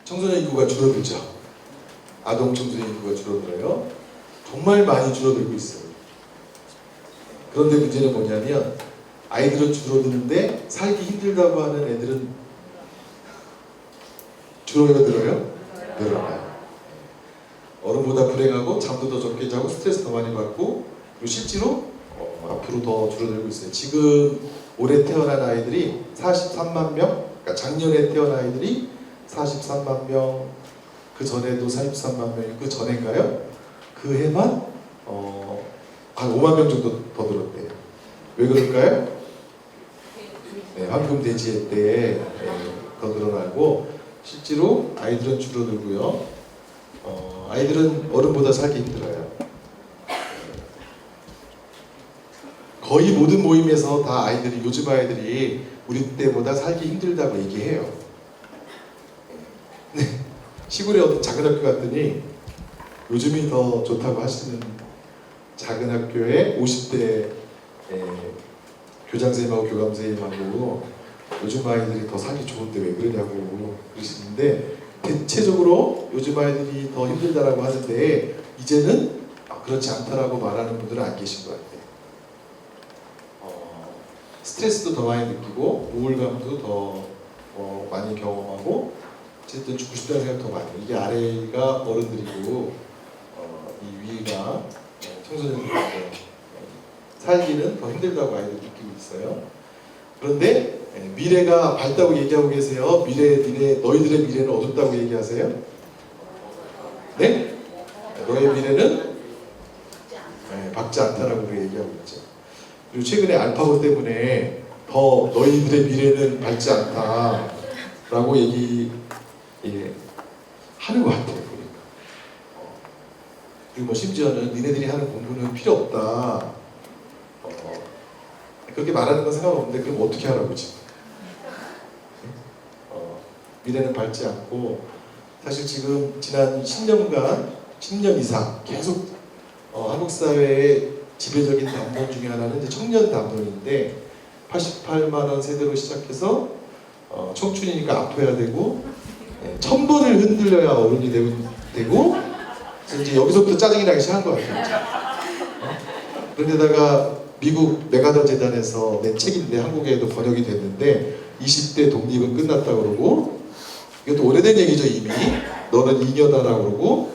청소년 인구가 줄어들죠. 아동 청소년 인구가 줄어들어요. 정말 많이 줄어들고 있어요. 그런데 문제는 뭐냐면 아이들은 줄어드는데 살기 힘들다고 하는 애들은 줄어요, 늘어요? 늘어나요. 어른보다 불행하고 잠도 더 적게 자고 스트레스 더 많이 받고 그리고 실제로 앞으로 더 줄어들고 있어요. 지금 올해 태어난 아이들이 43만 명, 그러니까 작년에 태어난 아이들이 43만 명, 그 전에도 43만 명, 그 전인가요? 그 해만 한 5만 명 정도 더 늘었대요. 왜 그럴까요? 네, 황금 돼지해 때에 더 늘어나고 실제로 아이들은 줄어들고요. 아이들은 어른보다 살기 힘들어요. 거의 모든 모임에서 다 아이들이 요즘 아이들이 우리 때보다 살기 힘들다고 얘기해요. 네, 시골에 어떤 작은 학교 갔더니 요즘이 더 좋다고 하시는 작은 학교에 50대 교장선생님하고 교감선생님하고 요즘 아이들이 더 살기 좋은데 왜 그러냐고 그러시는데 대체적으로 요즘 아이들이 더 힘들다라고 하는데 이제는 그렇지 않다라고 말하는 분들은 안 계신 것 같아요. 스트레스도 더 많이 느끼고 우울감도 더 많이 경험하고 어쨌든 죽고 싶다는 생각 더 많이. 이게 아래가 어른들이고 이 위가 청소년들인데 살기는 더 힘들다고 아이들 느끼고 있어요. 그런데 미래가 밝다고 얘기하고 계세요. 너희들의 미래는 어둡다고 얘기하세요? 네? 너의 미래는 밝지 않다라고 얘기하고 있죠. 그리고 최근에 알파고 때문에 더 너희들의 미래는 밝지 않다라고 하는 것 같아요. 보니까. 그리고 뭐 심지어는 니네들이 하는 공부는 필요 없다. 그렇게 말하는 건 상관없는데 그럼 어떻게 하라고 지금? 미래는 밝지 않고 사실 지금 지난 10년 이상 계속 한국 사회의 지배적인 담론 중에 하나는 이제 청년 담론인데 88만 원 세대로 시작해서 청춘이니까 아파야 되고 1000번을 흔들려야 어른이 되고 그래서 이제 여기서부터 짜증이 나기 시작한 것 같아요. 그런데다가 미국 메가더 재단에서 낸 책인데 한국에도 번역이 됐는데 20대 독립은 끝났다고 그러고 이것도 오래된 얘기죠. 이미 너는 잉여다라고 그러고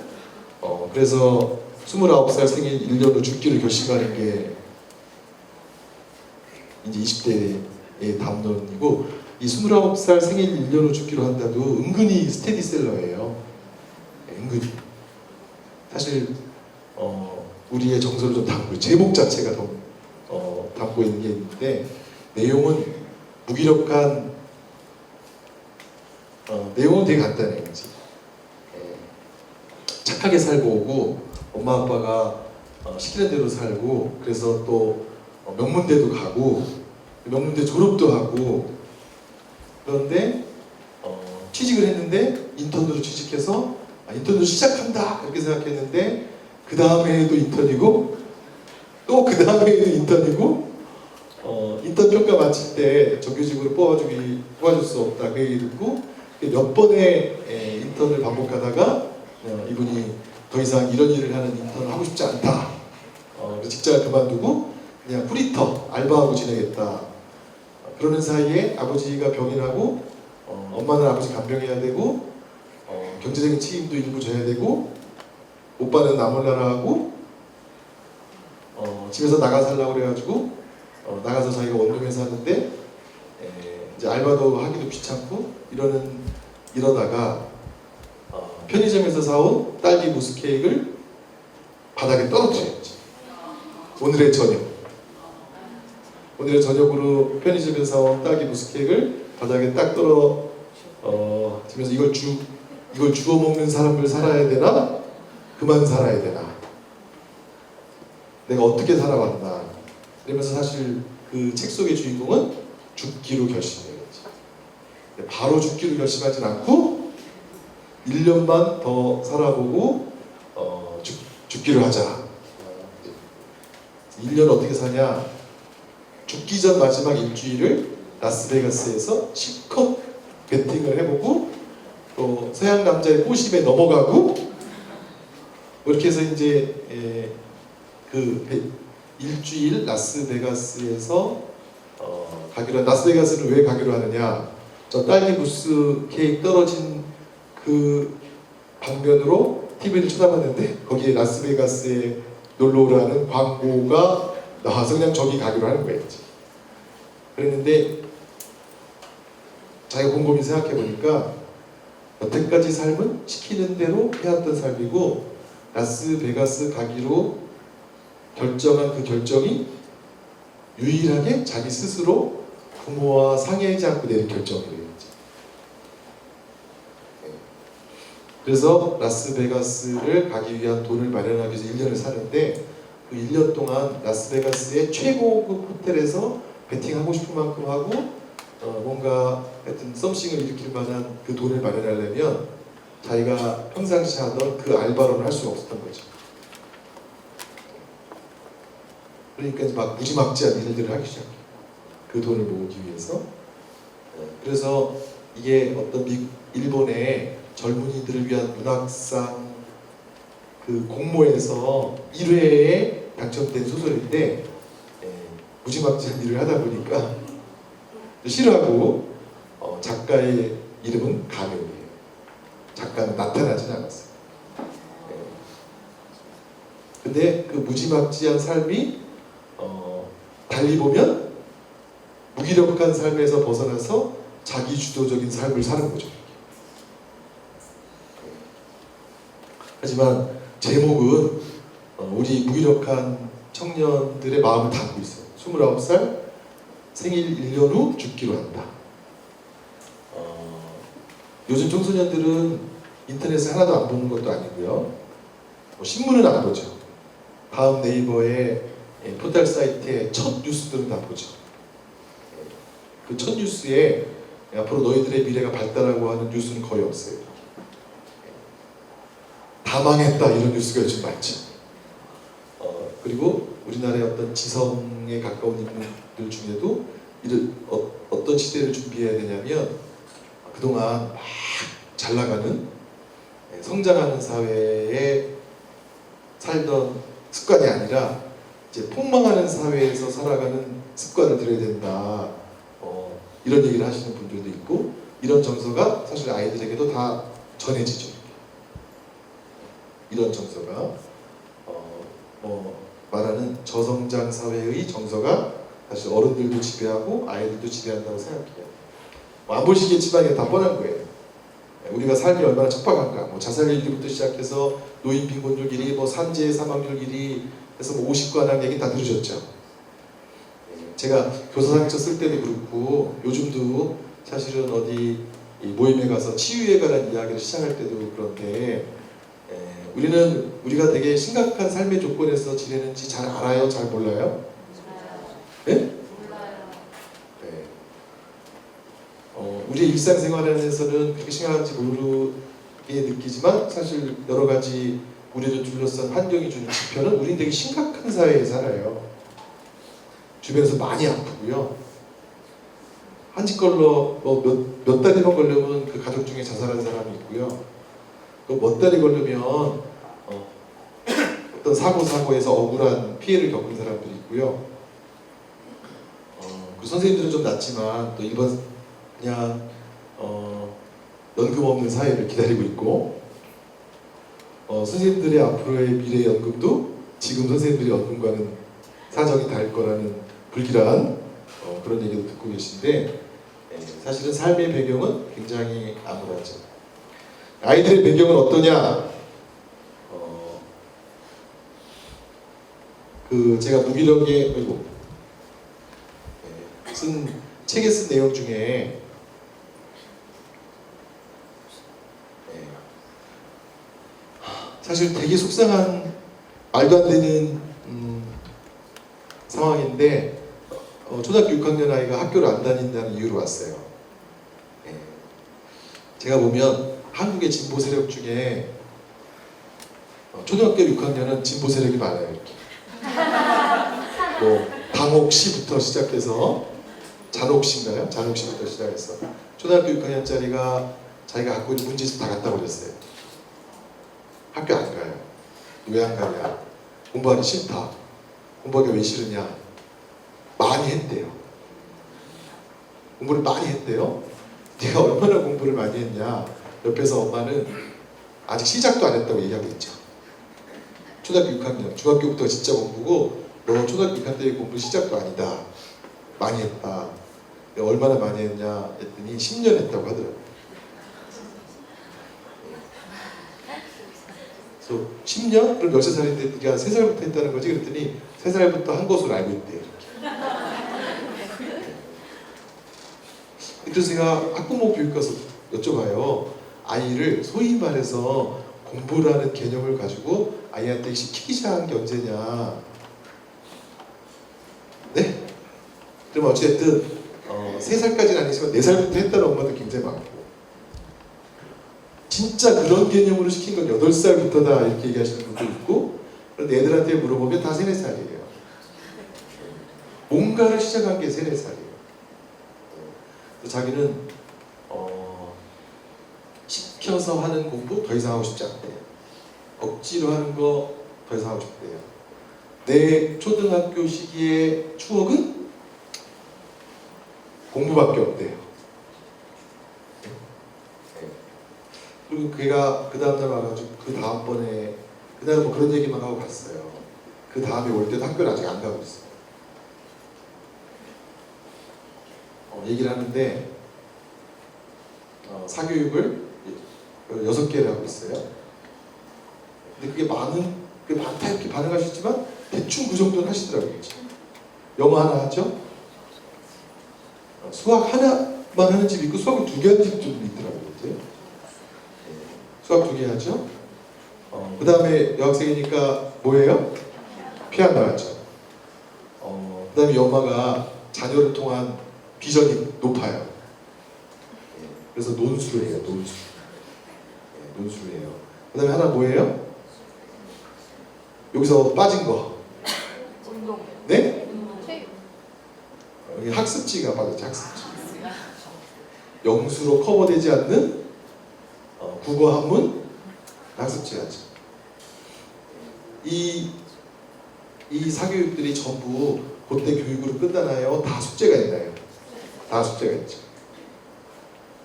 그래서 29살 생일 1년 후 죽기를 결심하는 게 이제 20대의 담론이고 이 29살 생일 1년 후 죽기로 한다도 은근히 스테디셀러예요. 은근히 사실 우리의 정서를 좀 담고 제목 자체가 더 담고 있는 게 있는데 내용은 무기력한 내용은 되게 간단해요. 착하게 살고 오고 엄마 아빠가 시키는 대로 살고 그래서 또 명문대도 가고 명문대 졸업도 하고 그런데 취직을 했는데 인턴으로 취직해서 인턴으로 시작한다 이렇게 생각했는데 그 다음 해에도 인턴이고 또 그 다음 해에도 인턴이고 인턴 평가 마칠 때 정규직으로 뽑아줄 수 없다 그 얘기 듣고 몇 번의 인턴을 반복하다가 이분이 더 이상 이런 일을 하는 인턴을 하고 싶지 않다. 그래서 직장을 그만두고 그냥 프리터 알바하고 지내겠다. 그러는 사이에 아버지가 병이 나고 엄마는 아버지 간병해야 되고 경제적인 책임도 일부 져야 되고 오빠는 나 몰라라 하고 집에서 나가 살라고 그래가지고 나가서 자기가 원룸에서 하는데 이제 알바도 하기도 귀찮고 이러다가 편의점에서 사온 딸기 무스 케이크를 바닥에 떨어뜨렸지. 오늘의 저녁으로 편의점에서 사온 딸기 무스 케이크를 바닥에 딱 떨어지면서 이걸 주워 먹는 삶을 살아야 되나? 그만 살아야 되나? 내가 어떻게 살아왔나? 그러면서 사실 그 책 속의 주인공은 죽기로 결심해야지. 바로 죽기로 결심하진 않고 1년만 더 살아보고 죽기로 하자. 1년 어떻게 사냐? 죽기 전 마지막 일주일을 라스베가스에서 실컷 베팅을 해보고 또 서양 남자의 꼬심에 넘어가고 뭐 이렇게 해서 이제 일주일 라스베가스에서 가기로 라스베가스는 왜 가기로 하느냐? 저 딸기 무스 케이크 떨어진 그 방면으로 TV를 쳐다봤는데 거기에 라스베가스에 놀러 오라는 광고가 나와서 그냥 저기 가기로 하는 거예요. 그랬는데 자기가 곰곰이 생각해 보니까 여태까지 삶은 시키는 대로 해왔던 삶이고 라스베가스 가기로 결정한 그 결정이 유일하게 자기 스스로 부모와 상의하지 않고 내린 결정이에요. 그래서 라스베가스를 가기 위한 돈을 마련하기 위해서 1년을 사는데 그 1년 동안 라스베가스의 최고급 호텔에서 베팅하고 싶은 만큼 하고 뭔가 하여튼 썸씽을 일으킬 만한 그 돈을 마련하려면 자기가 평상시 하던 그 알바로는 할 수가 없었던 거죠. 그러니까 이제 막 무지막지한 일들을 하기 시작해요. 그 돈을 모으기 위해서. 그래서 이게 어떤 일본의 젊은이들을 위한 문학상 그 공모에서 1회에 당첨된 소설인데 무지막지한 일을 하다 보니까 싫어하고 작가의 이름은 가명이에요. 작가는 나타나진 않았어요. 근데 그 무지막지한 삶이 달리 보면 무기력한 삶에서 벗어나서 자기 주도적인 삶을 사는 거죠. 하지만 제목은 우리 무기력한 청년들의 마음을 담고 있어요. 29살 생일 1년 후 죽기로 한다. 요즘 청소년들은 인터넷을 하나도 안 보는 것도 아니고요. 신문은 안 보죠. 다음 네이버의 포털 사이트의 첫 뉴스들은 다 보죠. 그 첫 뉴스에 앞으로 너희들의 미래가 밝다라고 하는 뉴스는 거의 없어요. 다 망했다 이런 뉴스가 요즘 많죠. 그리고 우리나라의 어떤 지성에 가까운 인물들 중에도 어떤 시대를 준비해야 되냐면 그동안 막 잘 나가는 성장하는 사회에 살던 습관이 아니라 이제 폭망하는 사회에서 살아가는 습관을 들여야 된다. 이런 얘기를 하시는 분들도 있고 이런 정서가 사실 아이들에게도 다 전해지죠. 이런 정서가 말하는 저성장 사회의 정서가 사실 어른들도 지배하고 아이들도 지배한다고 생각해요. 안 보시겠지만 이게 다 뻔한 거예요. 우리가 삶이 얼마나 척박한가. 자살 일기부터 시작해서 노인 빈곤율 1위, 산재 사망률 1위 해서 50관왕 얘기 다 들으셨죠. 제가 교사상처 쓸 때도 그렇고 요즘도 사실은 어디 모임에 가서 치유에 관한 이야기를 시작할 때도 그런데 우리가 되게 심각한 삶의 조건에서 지내는지 잘 알아요? 잘 몰라요? 네? 몰라요. 네. 우리의 일상생활에서는 그렇게 심각한지 모르게 느끼지만 사실 여러 가지 우리를 둘러싼 환경이 주는 지표는 우리는 되게 심각한 사회에 살아요. 주변에서 많이 아프고요. 한치걸로 몇 달이만 걸리면 그 가족 중에 자살한 사람이 있고요. 또 몇 달이 걸리면 어떤 사고에서 억울한 피해를 겪은 사람들이 있고요. 그 선생님들은 좀 낫지만 또 일반 그냥 연금 없는 사회를 기다리고 있고 선생님들의 앞으로의 미래 연금도 지금 선생님들의 연금과는 사정이 다를 거라는 불길한 그런 얘기도 듣고 계신데 사실은 삶의 배경은 굉장히 암울하죠. 아이들의 배경은 어떠냐? 제가 무기력에 책에 쓴 내용 중에 사실 되게 속상한 말도 안 되는 상황인데 초등학교 6학년 아이가 학교를 안 다닌다는 이유로 왔어요. 제가 보면 한국의 진보 세력 중에 초등학교 6학년은 진보 세력이 많아요. 이렇게. 당옥시부터 시작해서 잔옥시인가요? 잔옥시부터 시작해서 초등학교 6학년짜리가 자기가 갖고 있는 문제집 다 갖다 버렸어요. 학교 안 가요. 왜 안 가냐? 공부하기 싫다. 공부하기 왜 싫으냐? 많이 했대요. 공부를 많이 했대요. 네가 얼마나 공부를 많이 했냐? 옆에서 엄마는 아직 시작도 안 했다고 얘기하고 있죠. 초등학교 6학년, 중학교부터 진짜 공부고 너 초등학교 6학년 때 공부 시작도 아니다. 많이 했다. 내가 얼마나 많이 했냐 했더니 10년 했다고 하더라고요. 그래서 10년? 그럼 13살인데 네가 3살부터 했다는 거지? 그랬더니 3살부터 한 것으로 알고 있대요. 그래서 제가 학부모 교육 가서 여쭤봐요. 아이를 소위 말해서 공부라는 개념을 가지고 아이한테 시키기 시작한 게 언제냐? 네? 그럼 어쨌든 3살까지는 아니지만 4살부터 했다는 엄마도 굉장히 많고, 진짜 그런 개념으로 시킨 건 8살부터다 이렇게 얘기하시는 분도 있고, 그런데 애들한테 물어보면 다 3, 4살이에요. 뭔가를 시작한 게 3, 4살이에요. 자기는 시켜서 하는 공부 더 이상 하고 싶지 않대요. 억지로 하는 거 더 이상 하고 싶대요. 내 초등학교 시기의 추억은 공부밖에 없대요. 그리고 걔가 그 다음날 와가지고 그 다음번에 그날은 뭐 그런 얘기만 하고 갔어요. 그 다음에 올 때도 학교를 아직 안 가고 있어요. 얘기를 하는데 사교육을 6개를 하고 있어요. 근데 그게 많다 이렇게 반응하시지만 대충 그 정도는 하시더라고요. 영어 하나 하죠? 수학 하나만 하는 집이 있고 수학을 2개 하는 집도 있더라고요. 이제. 수학 2개 하죠? 그 다음에 여학생이니까 뭐예요? 피아노 하죠. 그 다음에 엄마가 자녀를 통한 비전이 높아요. 그래서 논술을 해요. 논술을 해요. 그 다음에 하나 뭐예요? 여기서 빠진 거. 네? 여기 학습지가 빠졌죠. 학습지. 영수로 커버되지 않는 국어 한문 학습지 하죠. 이 사교육들이 전부 그때 교육으로 끝나나요? 다 숙제가 있나요? 다 숙제가 있죠.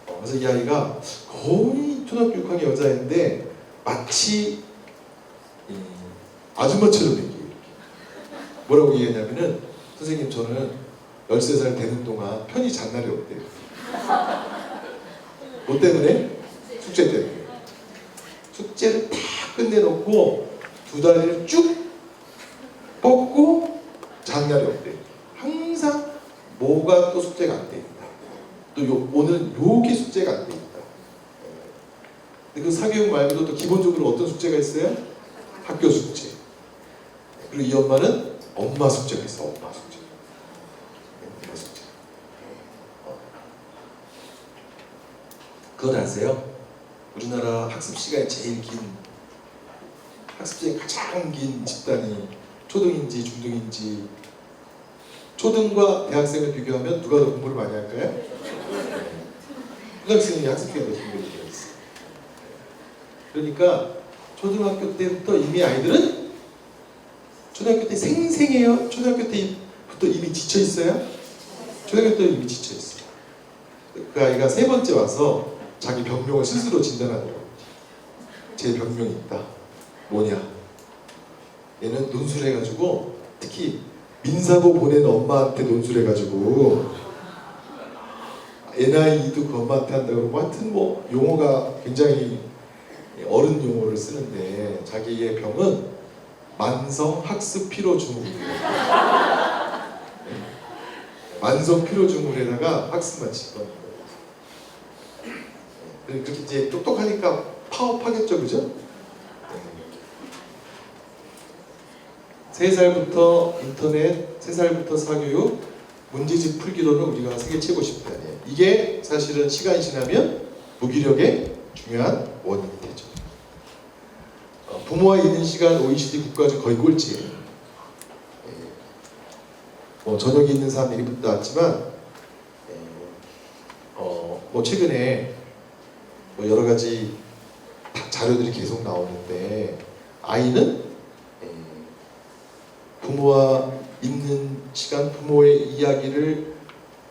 그래서 이 아이가 거의 초등학교 6학년 여자인데 마치 아줌마처럼 얘기해요. 뭐라고 얘기했냐면은, 선생님 저는 13살 되는 동안 편히 잔 날이 없대요. 뭐 때문에? 숙제 때문에. 숙제를 다 끝내놓고 2다리를 쭉 뻗고 잔 날이 없대요. 항상 뭐가 또 숙제가 안 돼 있다. 또 오늘 요게 숙제가 안 돼 있다. 근데 그 사교육 말고도 또 기본적으로 어떤 숙제가 있어요? 학교 숙제. 그리고 이 엄마는 엄마 숙제가 있어. 엄마 숙제. 엄마 숙제. 그건 아세요? 우리나라 학습 시간이 제일 긴, 학습 시간이 가장 긴 집단이 초등인지 중등인지, 초등과 대학생을 비교하면 누가 더 공부를 많이 할까요? 초등학생이 학습 시간이 더 긴 걸로 되어 있어요. 그러니까 초등학교 때부터 이미 아이들은 초등학교 때 생생해요? 초등학교 때부터 이미 지쳐 있어요? 초등학교 때 이미 지쳐 있어요. 그 아이가 3번째 와서 자기 병명을 스스로 진단하더라고요. 제 병명이 있다. 뭐냐? 얘는 논술해가지고, 특히 민사고 보낸 엄마한테 논술해가지고 NIE도 그 엄마한테 한다고 그러고, 하여튼 뭐 용어가 굉장히 어른 용어를 쓰는데, 자기의 병은 만성 학습 피로 증후군이에요. 만성 피로 증후군에다가 학습만 집어넣는 거예요. 그렇게 이제 똑똑하니까 파업하겠죠, 그죠? 3살부터 인터넷, 3살부터 사교육, 문제집 풀기로는 우리가 세계 최고 집단이에요. 이게 사실은 시간이 지나면 무기력의 중요한 원인이 되죠. 부모와 있는 시간 OECD 국가 중 거의 꼴찌예요. 뭐 저녁에 있는 사람 얘기부터 나왔지만, 뭐 최근에 뭐 여러 가지 자료들이 계속 나오는데 아이는 부모와 있는 시간, 부모의 이야기를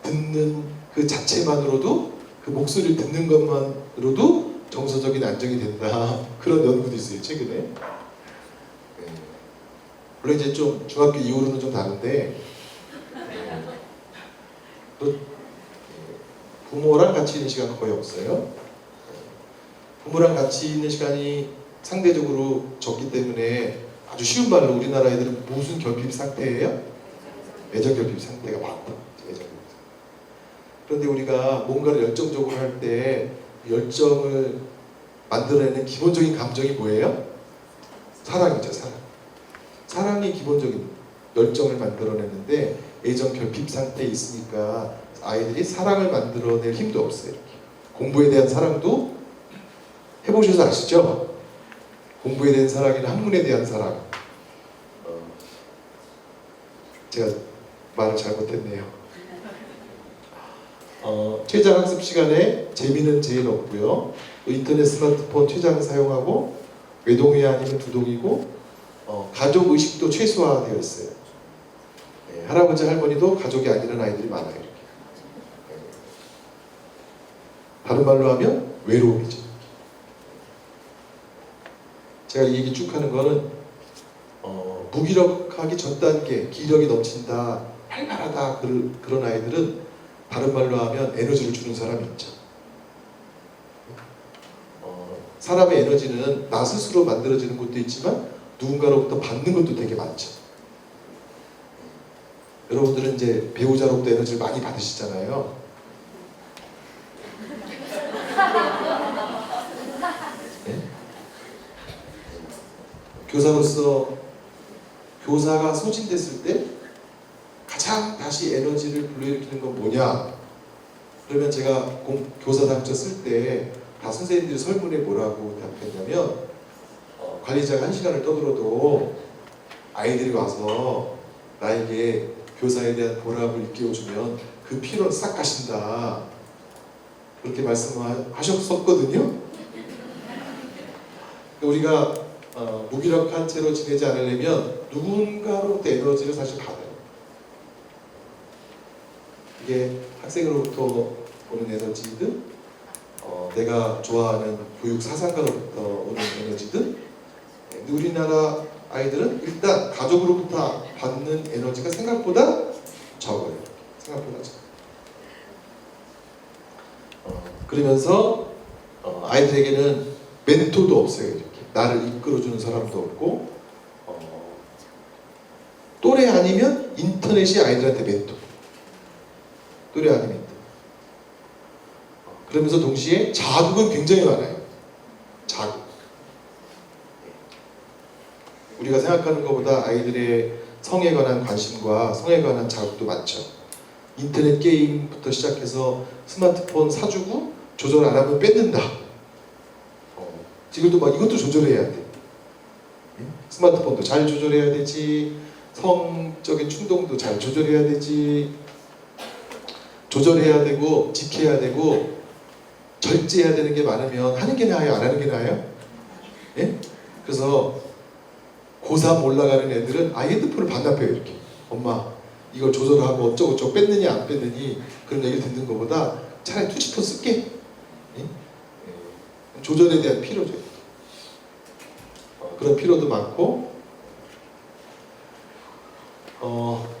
듣는 그 자체만으로도, 그 목소리를 듣는 것만으로도 정서적인 안정이 된다. 그런 연구도 있어요, 최근에. 물론 이제 좀 중학교 이후로는 좀 다른데, 또 부모랑 같이 있는 시간 거의 없어요. 부모랑 같이 있는 시간이 상대적으로 적기 때문에 아주 쉬운 말로 우리나라 애들은 무슨 결핍 상태예요? 애정 결핍 상태가 많다. 애정 결핍. 그런데 우리가 뭔가를 열정적으로 할 때 열정을 만들어내는 기본적인 감정이 뭐예요? 사랑이죠, 사랑. 사랑이 기본적인 열정을 만들어내는데 애정 결핍 상태에 있으니까 아이들이 사랑을 만들어낼 힘도 없어요. 이렇게. 공부에 대한 사랑도 해보셔서 아시죠? 공부에 대한 사랑이나 학문에 대한 사랑. 제가 말을 잘못했네요. 최장 학습 시간에 재미는 제일 없고요. 인터넷, 스마트폰 최장 사용하고 외동이 아니면 두동이고 가족 의식도 최소화되어 있어요. 할아버지 할머니도 가족이 아니란 아이들이 많아요. 이렇게. 다른 말로 하면 외로움이죠. 제가 이 얘기 쭉 하는 거는 무기력하기 전 단계, 기력이 넘친다, 활발하다 그런 아이들은 다른 말로 하면 에너지를 주는 사람이 있죠. 사람의 에너지는 나 스스로 만들어지는 것도 있지만 누군가로부터 받는 것도 되게 많죠. 여러분들은 이제 배우자로부터 에너지를 많이 받으시잖아요. 네? 교사로서 교사가 소진됐을 때 가장 다시 에너지를 불러일으키는 건 뭐냐? 그러면 제가 교사당처 쓸 때 다 선생님들이 설문에 뭐라고 답했냐면 관리자가 1시간을 떠들어도 아이들이 와서 나에게 교사에 대한 보람을 일깨워주면 그 피로는 싹 가신다. 그렇게 말씀하셨었거든요. 우리가 무기력한 채로 지내지 않으려면 누군가로부터 에너지를 사실 받아요. 이게 학생으로부터 오는 에너지든 내가 좋아하는 교육 사상가로부터 오는 에너지든 우리나라 아이들은 일단 가족으로부터 받는 에너지가 생각보다 적어요. 생각보다 적어요. 그러면서 아이들에게는 멘토도 없어요. 이렇게 나를 이끌어주는 사람도 없고 또래 아니면 인터넷이 아이들한테 멘토. 또래 아니면 인터넷. 그러면서 동시에 자극은 굉장히 많아요. 자극. 우리가 생각하는 것보다 아이들의 성에 관한 관심과 성에 관한 자극도 많죠. 인터넷 게임부터 시작해서 스마트폰 사주고 조절 안 하면 뺏는다. 지금도 막 이것도 조절해야 돼. 스마트폰도 잘 조절해야 되지. 성적인 충동도 잘 조절해야 되지. 조절해야 되고 지켜야 되고 절제해야 되는 게 많으면 하는 게 나아요? 안 하는 게 나아요? 예? 그래서 고3 올라가는 애들은 아예 핸드폰을 반납해요. 이렇게 엄마 이걸 조절하고 어쩌고저쩌고 뺐느니 안 뺐느니 그런 얘기를 듣는 것보다 차라리 투지폰 쓸게. 예? 조절에 대한 피로죠. 그런 피로도 많고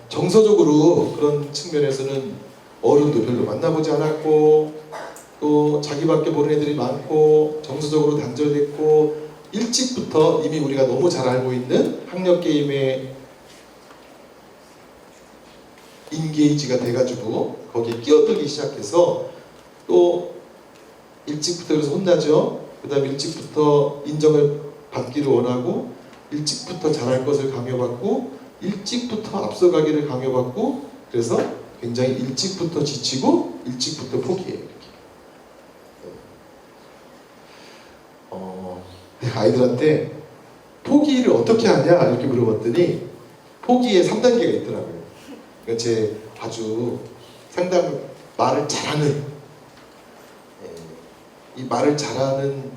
정서적으로 그런 측면에서는 어른도 별로 만나보지 않았고 또 자기밖에 모르는 애들이 많고 정서적으로 단절됐고 일찍부터 이미 우리가 너무 잘 알고 있는 학력 게임에 인게이지가 돼가지고 거기에 끼어들기 시작해서 또 일찍부터 그래서 혼나죠. 그 다음에 일찍부터 인정을 받기를 원하고 일찍부터 잘할 것을 강요받고 일찍부터 앞서가기를 강요받고 그래서 굉장히 일찍부터 지치고 일찍부터 포기해요. 이렇게. 아이들한테 포기를 어떻게 하냐 이렇게 물어봤더니 포기에 3단계가 있더라고요. 그러니까 제 아주 상담 말을 잘하는 이 말을 잘하는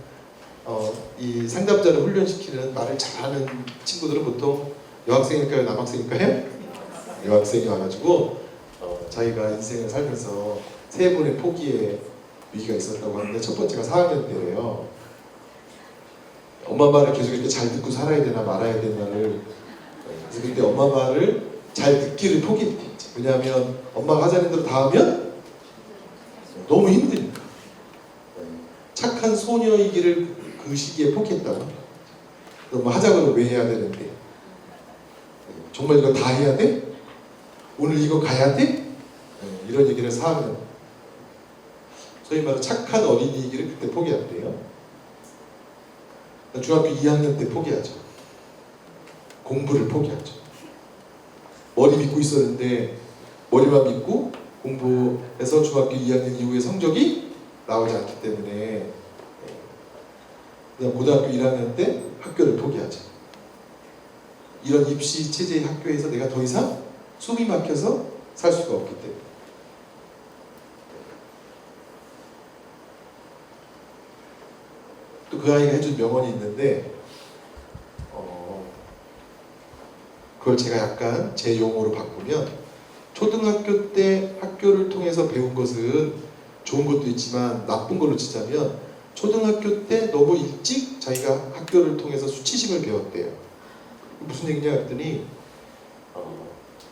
이 상담자를 훈련시키는 말을 잘하는 친구들은 보통 여학생일까요, 남학생일까요? 여학생이 와가지고 자기가 인생을 살면서 세 번의 포기의 위기가 있었다고 하는데 첫 번째가 4학년 때예요. 엄마 말을 계속 이렇게 잘 듣고 살아야 되나 말아야 되나를, 그래서 그때 엄마 말을 잘 듣기를 포기했지. 왜냐하면 엄마가 하자는 대로 다 하면 너무 힘드니까. 착한 소녀이기를 그 시기에 포기했다고. 뭐 하자고 왜 해야 되는데? 정말 이거 다 해야 돼? 오늘 이거 가야 돼? 이런 얘기를 4학년. 소위 말해 착한 어린이이기를 그때 포기한대요. 중학교 2학년 때 포기하죠. 공부를 포기하죠. 머리 믿고 있었는데 머리만 믿고 공부해서 중학교 2학년 이후에 성적이 나오지 않기 때문에 그냥 고등학교 1학년 때 학교를 포기하죠. 이런 입시 체제의 학교에서 내가 더 이상 숨이 막혀서 살 수가 없기 때문에. 또 그 아이가 해준 명언이 있는데 그걸 제가 약간 제 용어로 바꾸면, 초등학교 때 학교를 통해서 배운 것은 좋은 것도 있지만 나쁜 걸로 치자면 초등학교 때 너무 일찍 자기가 학교를 통해서 수치심을 배웠대요. 무슨 얘기냐 했더니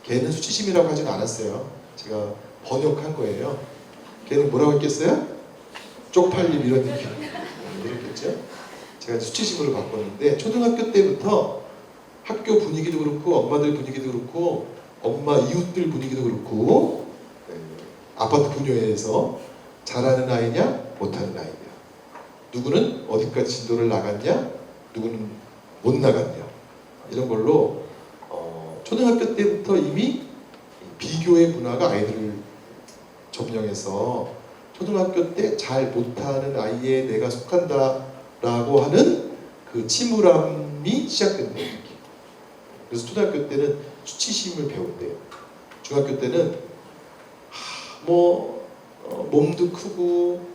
걔는 수치심이라고 하진 않았어요. 제가 번역한 거예요. 걔는 뭐라고 했겠어요? 쪽팔림 이런 얘기 이랬겠죠. 제가 수치심으로 바꿨는데 초등학교 때부터 학교 분위기도 그렇고 엄마들 분위기도 그렇고 엄마 이웃들 분위기도 그렇고 아파트 분야에서 잘하는 아이냐 못하는 아이냐, 누구는 어디까지 진도를 나갔냐 누구는 못 나갔냐, 이런 걸로 초등학교 때부터 이미 비교의 문화가 아이들을 점령해서 초등학교 때 잘 못하는 아이에 내가 속한다라고 하는 그 침울함이 시작된대요. 그래서 초등학교 때는 수치심을 배운대요. 중학교 때는 몸도 크고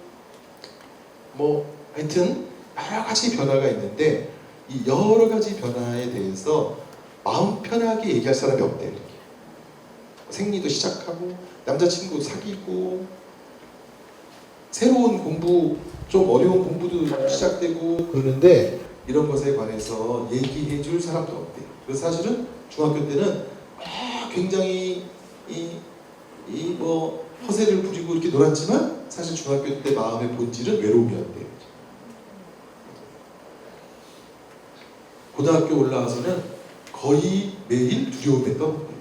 하여튼 여러 가지 변화가 있는데 이 여러 가지 변화에 대해서 마음 편하게 얘기할 사람이 없대요. 이렇게. 생리도 시작하고 남자친구 사귀고 새로운 공부, 좀 어려운 공부도 시작되고 그러는데 이런 것에 관해서 얘기해 줄 사람도 없대요. 그래서 사실은 중학교 때는 굉장히 허세를 부리고 이렇게 놀았지만 사실 중학교 때 마음의 본질은 외로움이었대요. 고등학교 올라와서는 거의 매일 두려움에 떠는데요.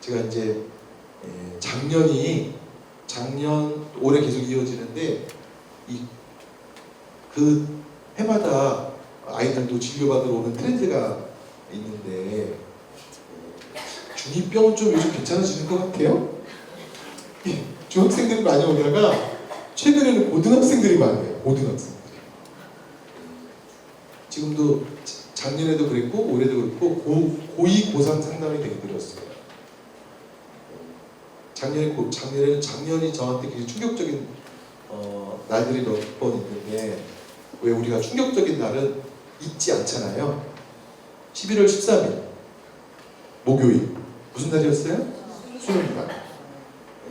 제가 이제 작년 올해 계속 이어지는데 그 해마다 아이들도 진료받으러 오는 트렌드가 있는데 중2병은 좀 요즘 괜찮아지는 것 같아요. 중학생들이 많이 오다가 최근에는 고등학생들이 많아요. 고등학생들이. 지금도 작년에도 그랬고 올해도 그렇고 고2, 고3 상담이 되게 늘었어요. 작년에는 작년이 저한테 굉장히 충격적인 날들이 몇 번 있는데, 왜 우리가 충격적인 날은 잊지 않잖아요. 11월 13일 목요일 무슨 날이었어요? 수능날.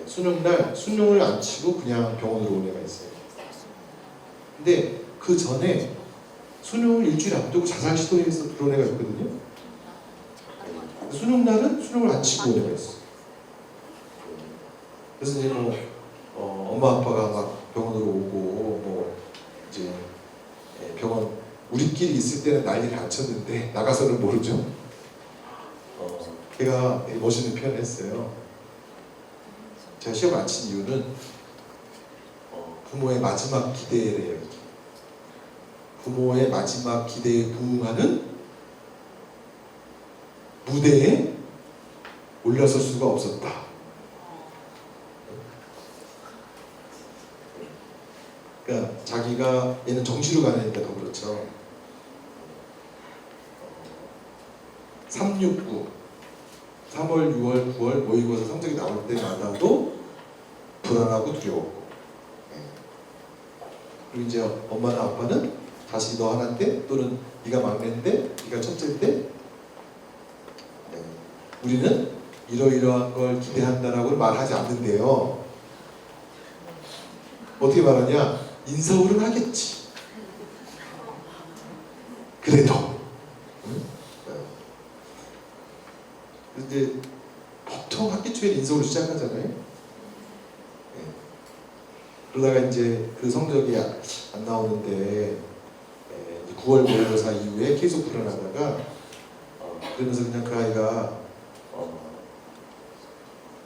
수능날 수능을 안 치고 그냥 병원으로 온 애가 있어요. 근데 그 전에 수능을 일주일 앞두고 자살 시도해서 들어온 애가 있거든요. 수능날은 수능을 안 치고 온 애가 있어요. 그래서 이제 엄마 아빠가 막 병원으로 오고 이제 병원 우리끼리 있을 때는 난리를 안 쳤는데 나가서는 모르죠. 걔가 되게 멋있는 표현을 했어요. 제가 시험 안 친 이유는 부모의 마지막 기대래요. 부모의 마지막 기대에 부응하는 무대에 올라설 수가 없었다. 그러니까 자기가 얘는 정시로 가니까 더 그렇죠. 369 3월, 6월, 9월 모의고사 성적이 나올 때마다도 불안하고 두려웠고, 그리고 이제 엄마나 아빠는 자식이 너 하나인데 또는 네가 막내인데 네가 첫째인데 우리는 이러이러한 걸 기대한다라고 말하지 않는데요. 어떻게 말하냐? 인서울은 하겠지. 그래도 근데 보통 학기 초에 인서울 시작하잖아요. 그러다가 이제 그 성적이 안 나오는데 9월 모의고사 이후에 계속 불안하다가 그러면서 그냥 그 아이가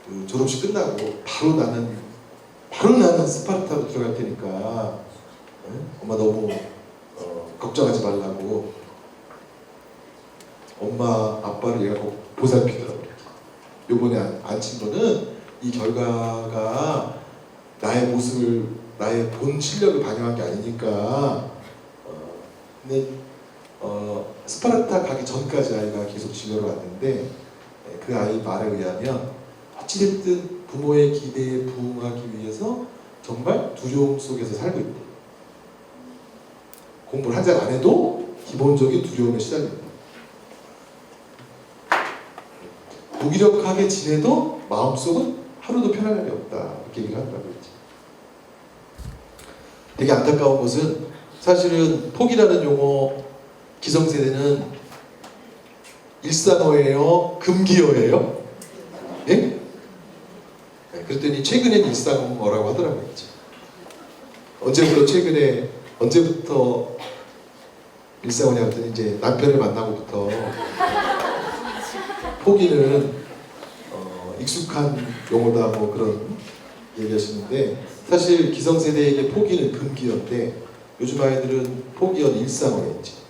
그 졸업식 끝나고 바로 나는 스파르타로 들어갈 테니까 엄마 너무 걱정하지 말라고 엄마 아빠를 얘가 꼭 보살피더라고요. 요번에 앉힌 거는 이 결과가 나의 모습을, 나의 본 실력을 반영한 게 아니니까. 근데 스파르타 가기 전까지 아이가 계속 진료를 왔는데 그 아이 말에 의하면 어찌됐든 부모의 기대에 부응하기 위해서 정말 두려움 속에서 살고 있대. 공부를 한 잘 안 해도 기본적인 두려움에 시달린다. 무기력하게 지내도 마음속은 하루도 편안함이 없다. 이렇게 얘기를 한다고 했지. 되게 안타까운 것은 사실은 포기라는 용어 기성세대는 일상어예요? 금기어예요? 예? 네, 그랬더니 최근엔 일상어라고 하더라고요. 언제부터 일상어냐 했더니 이제 남편을 만나고부터 포기는 익숙한 용어다 뭐 그런 얘기하시는데 사실 기성세대에게 포기는 금기어인데 요즘 아이들은 포기어는 일상어였지.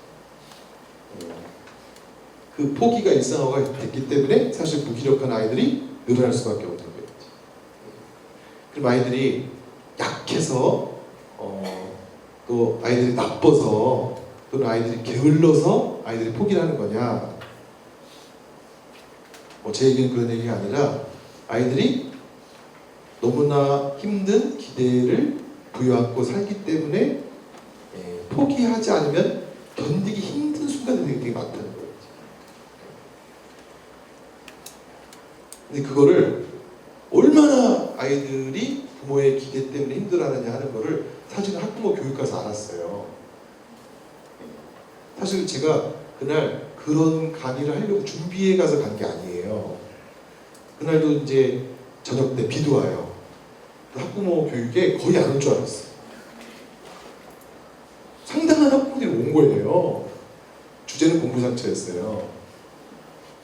그 포기가 일상어가 됐기 때문에 사실 무기력한 아이들이 늘어날 수밖에 없는 거였지. 그럼 아이들이 약해서 또 아이들이 나빠서 또는 아이들이 게을러서 아이들이 포기를 하는 거냐? 제 얘기는 그런 얘기가 아니라 아이들이 너무나 힘든 기대를 부여하고 살기 때문에 포기하지 않으면 견디기 힘든 순간들이 되게 많다는 거예요. 근데 그거를 얼마나 아이들이 부모의 기대 때문에 힘들어하느냐 하는 거를 사실은 학부모 교육가서 알았어요. 사실 제가 그날 그런 강의를 하려고 준비해 가서 간 게 아니에요. 그날도 이제 저녁 때 비도 와요. 학부모 교육에 거의 안 올 줄 알았어요. 상당한 학부모들이 온 거예요. 주제는 공부상처였어요.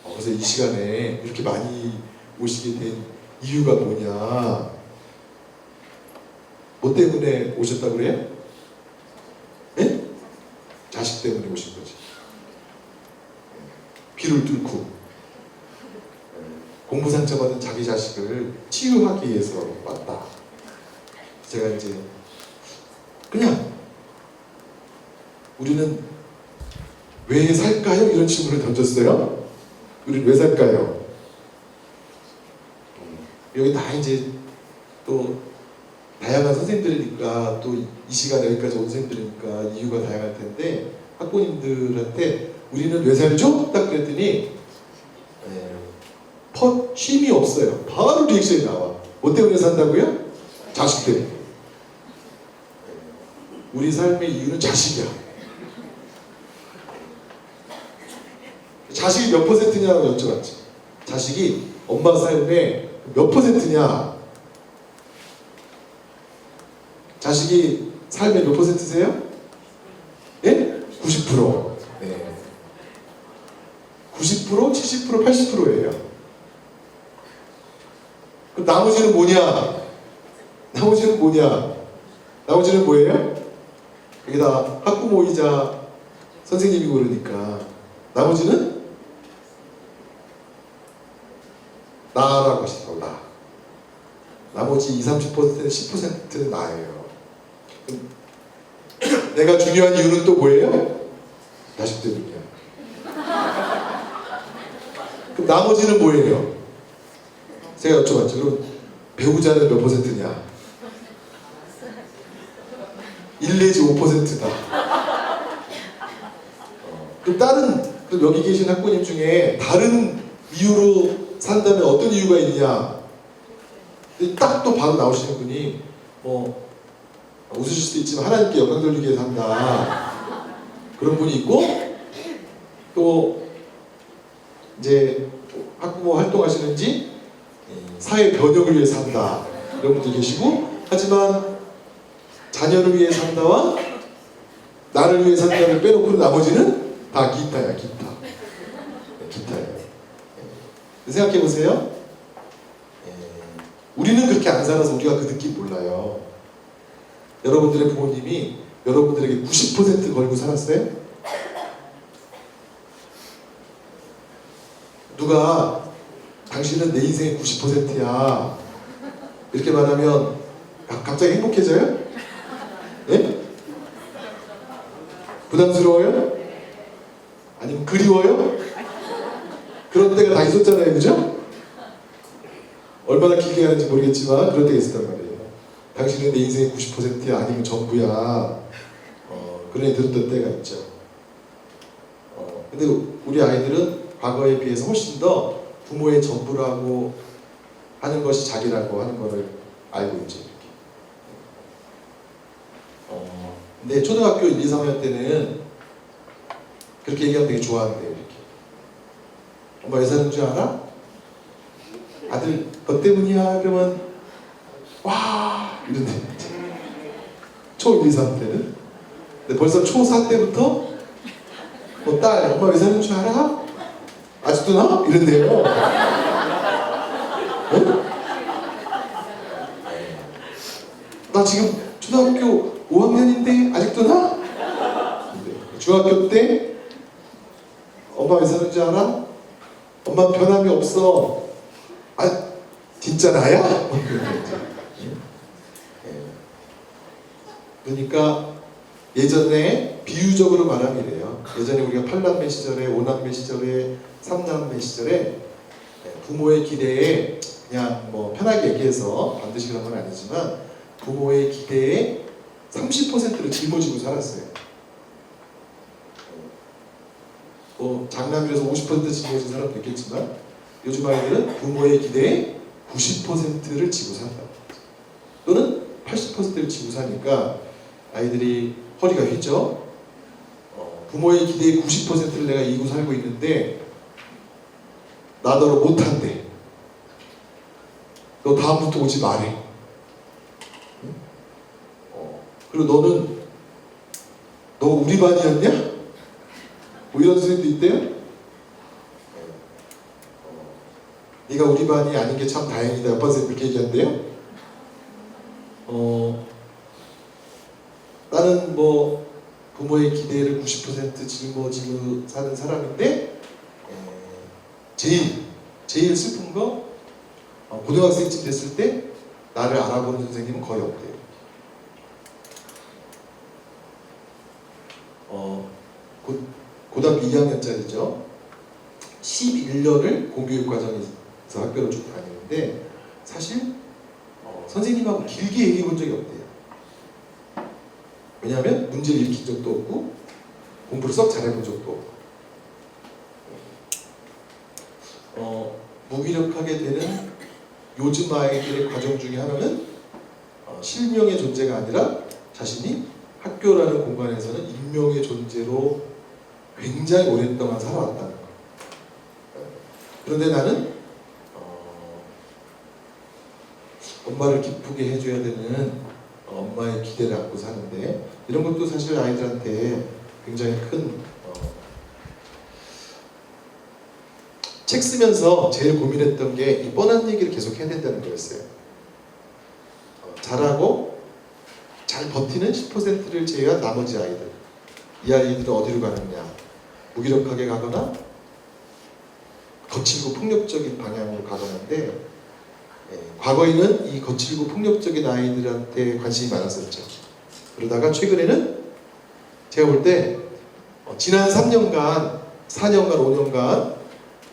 그래서 이 시간에 이렇게 많이 오시게 된 이유가 뭐냐? 뭐 때문에 오셨다고 그래요? 네? 자식 때문에 오신 거지. 귀를 뚫고 공부 상처받은 자기 자식을 치유하기 위해서 왔다. 제가 이제 그냥 우리는 왜 살까요? 이런 질문을 던졌어요. 우리는 왜 살까요? 여기 다 이제 또 다양한 선생님들이니까 또 이 시간 여기까지 온 선생님들이니까 이유가 다양할 텐데 학부모님들한테 우리는 왜 살죠? 딱 그랬더니 쉼이 없어요. 바로 리액션이 나와. 뭐 때문에 산다고요? 자식 때문에. 우리 삶의 이유는 자식이야. 자식이 몇 퍼센트냐고 여쭤봤지. 자식이 엄마 삶의 몇 퍼센트냐? 자식이 삶의 몇 퍼센트세요? 예? 90%. 네. 90%, 70%, 80%예요. 그럼 나머지는 뭐냐? 나머지는 뭐냐? 나머지는 뭐예요? 여기다 학부모이자 선생님이고 그러니까 나머지는 나라고 하시더라고. 나. 나머지 20, 30%는 10%는 나예요. 내가 중요한 이유는 또 뭐예요? 자식 때문이야. 그럼 나머지는 뭐예요? 제가 여쭤봤죠. 그럼 배우자는 몇 퍼센트냐? 1 내지 5%다. 그럼 여기 계신 학부님 중에 다른 이유로 산다면 어떤 이유가 있냐? 딱 또 바로 나오시는 분이 뭐 웃으실 수도 있지만 하나님께 영광 돌리기 위해서 한다. 그런 분이 있고 또 이제 학부모 활동하시는지 사회 변혁을 위해서 한다. 이런 분들 계시고 하지만 자녀를 위해 산다와 나를 위해 산다를 빼놓고 나머지는 다 기타야, 기타. 기타예요. 생각해 보세요. 우리는 그렇게 안 살아서 우리가 그 느낌 몰라요. 여러분들의 부모님이 여러분들에게 90% 걸고 살았어요? 누가 당신은 내 인생의 90%야 이렇게 말하면 갑자기 행복해져요? 예? 부담스러워요? 아니면 그리워요? 그런 때가 다 있었잖아요, 그죠? 얼마나 길게 가는지 모르겠지만 그런 때가 있었단 말이에요. 당신은 내 인생의 90%야 아니면 전부야. 그런 얘기 들었던 때가 있죠. 근데 우리 아이들은 과거에 비해서 훨씬 더 부모의 전부라고 하는 것이 자기라고 하는 것을 알고 있죠. 근데 초등학교 1, 2, 3학년 때는 그렇게 얘기하면 되게 좋아하는데요. 이렇게. 엄마 왜 사는 줄 알아? 아들 너 때문이야. 그러면 와 이런데 초 1, 2, 3 때는 근데 벌써 초 4 때부터 뭐 딸 엄마 왜 사는 줄 알아? 아직도 나? 이런데요. 나 지금 초등학교 5학년인데 아직도 나? 중학교 때 엄마 왜 사는 줄 알아? 엄마 변함이 없어. 아 진짜 나야? 그러니까 예전에 비유적으로 말하면 이래요. 예전에 우리가 8남매 시절에 5남매 시절에 3남매 시절에 부모의 기대에 그냥 뭐 편하게 얘기해서 반드시 그런 건 아니지만 부모의 기대에 30%를 짊어지고 살았어요. 뭐 장남이라서 50% 짊어진 사람도 있겠지만 요즘 아이들은 부모의 기대에 90%를 지고 산다. 또는 80%를 지고 사니까 아이들이 허리가 휘죠. 부모의 기대의 90%를 내가 이기고 살고 있는데 나더러 못한대. 너 다음부터 오지 말해. 그리고 너는 너 우리 반이었냐? 뭐 이런 선생님도 있대요. 네가 우리 반이 아닌 게 참 다행이다. 옆반 선생님 그렇게 얘기한대요. 나는 뭐 부모의 기대를 90% 짊어지고 사는 사람인데 제일 슬픈 거 고등학생쯤 됐을 때 나를 알아보는 선생님은 거의 없대요. 고등학교 2학년짜리죠. 11년을 공교육 과정에서 학교를 쭉 다니는데 사실 선생님하고 길게 얘기해 본 적이 없대요. 왜냐하면 문제를 일으킨 적도 없고 공부를 썩 잘해본 적도 없고 무기력하게 되는 요즘 아이들의 과정 중에 하나는 실명의 존재가 아니라 자신이 학교라는 공간에서는 익명의 존재로 굉장히 오랫동안 살아왔다는 거예요. 그런데 나는 엄마를 기쁘게 해줘야 되는 엄마의 기대를 안고 사는데 이런 것도 사실 아이들한테 굉장히 큰 책 쓰면서 제일 고민했던 게 이 뻔한 얘기를 계속 해야 된다는 거였어요. 잘하고 잘 버티는 10%를 제외한 나머지 아이들, 이 아이들은 어디로 가느냐? 무기력하게 가거나 거칠고 폭력적인 방향으로 가거나인데 과거에는 이 거칠고 폭력적인 아이들한테 관심이 많았었죠. 그러다가 최근에는 제가 볼 때 지난 3년간, 4년간, 5년간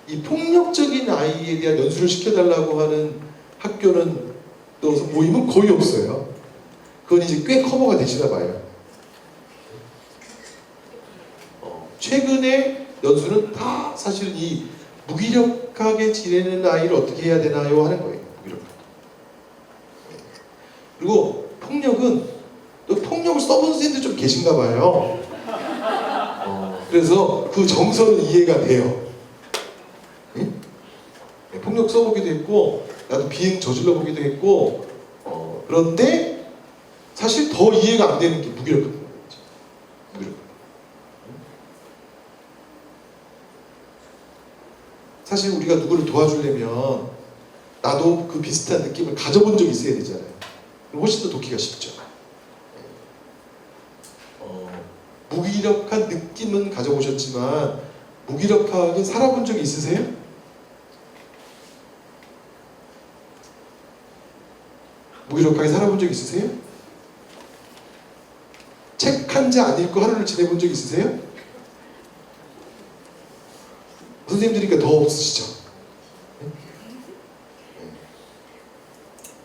이 폭력적인 아이에 대한 연수를 시켜달라고 하는 학교는 또 모임은 거의 없어요. 그건 이제 꽤 커버가 되시나 봐요. 최근에 연수는 다 사실은 이 무기력하게 지내는 아이를 어떻게 해야 되나요 하는 거예요. 무기력하게. 그리고 폭력은 또 폭력을 써본 선생님들 좀 계신가 봐요. 그래서 그 정서는 이해가 돼요. 응? 폭력 써보기도 했고 나도 비행 저질러 보기도 했고 그런데 사실 더 이해가 안 되는 게 무기력한 거예요. 무기력한. 사실 우리가 누구를 도와주려면 나도 그 비슷한 느낌을 가져본 적이 있어야 되잖아요. 그럼 훨씬 더 돕기가 쉽죠. 무기력한 느낌은 가져보셨지만 무기력하게 살아본 적이 있으세요? 무기력하게 살아본 적 있으세요? 책 한 자 안 읽고 하루를 지내본 적 있으세요? 선생님들이니까 더 없으시죠?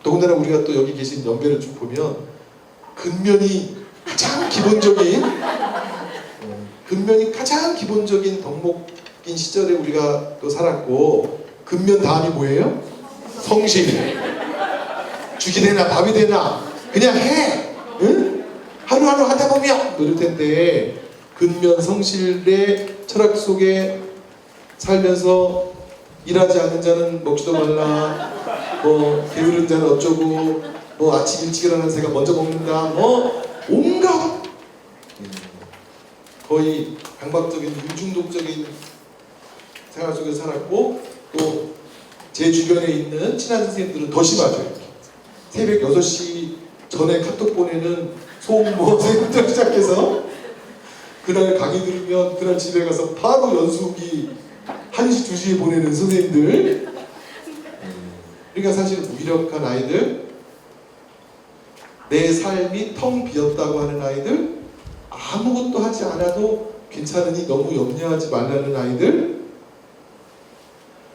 더군다나 우리가 또 여기 계신 연배를 쭉 보면 근면이 가장 기본적인 덕목인 시절에 우리가 또 살았고 근면 다음이 뭐예요? 성실. 죽이 되나 밥이 되나 그냥 해. 응? 하루하루 하다 보면 이럴 텐데 근면 성실의 철학 속에 살면서 일하지 않는 자는 먹지도 말라, 뭐 게으른 자는 어쩌고, 뭐 아침 일찍 일어나는 새가 먼저 먹는다, 뭐 온갖 거의 강박적인 유중독적인 생활 속에서 살았고 또 제 주변에 있는 친한 선생님들은 더 심하죠. 이렇게. 새벽 6시 전에 카톡 보내는 소음모 선생님부터 시작해서 그날 강의 들으면 그날 집에 가서 바로 연수기 1시, 2시에 보내는 선생님들. 그러니까 사실 무기력한 아이들, 내 삶이 텅 비었다고 하는 아이들, 아무것도 하지 않아도 괜찮으니 너무 염려하지 말라는 아이들,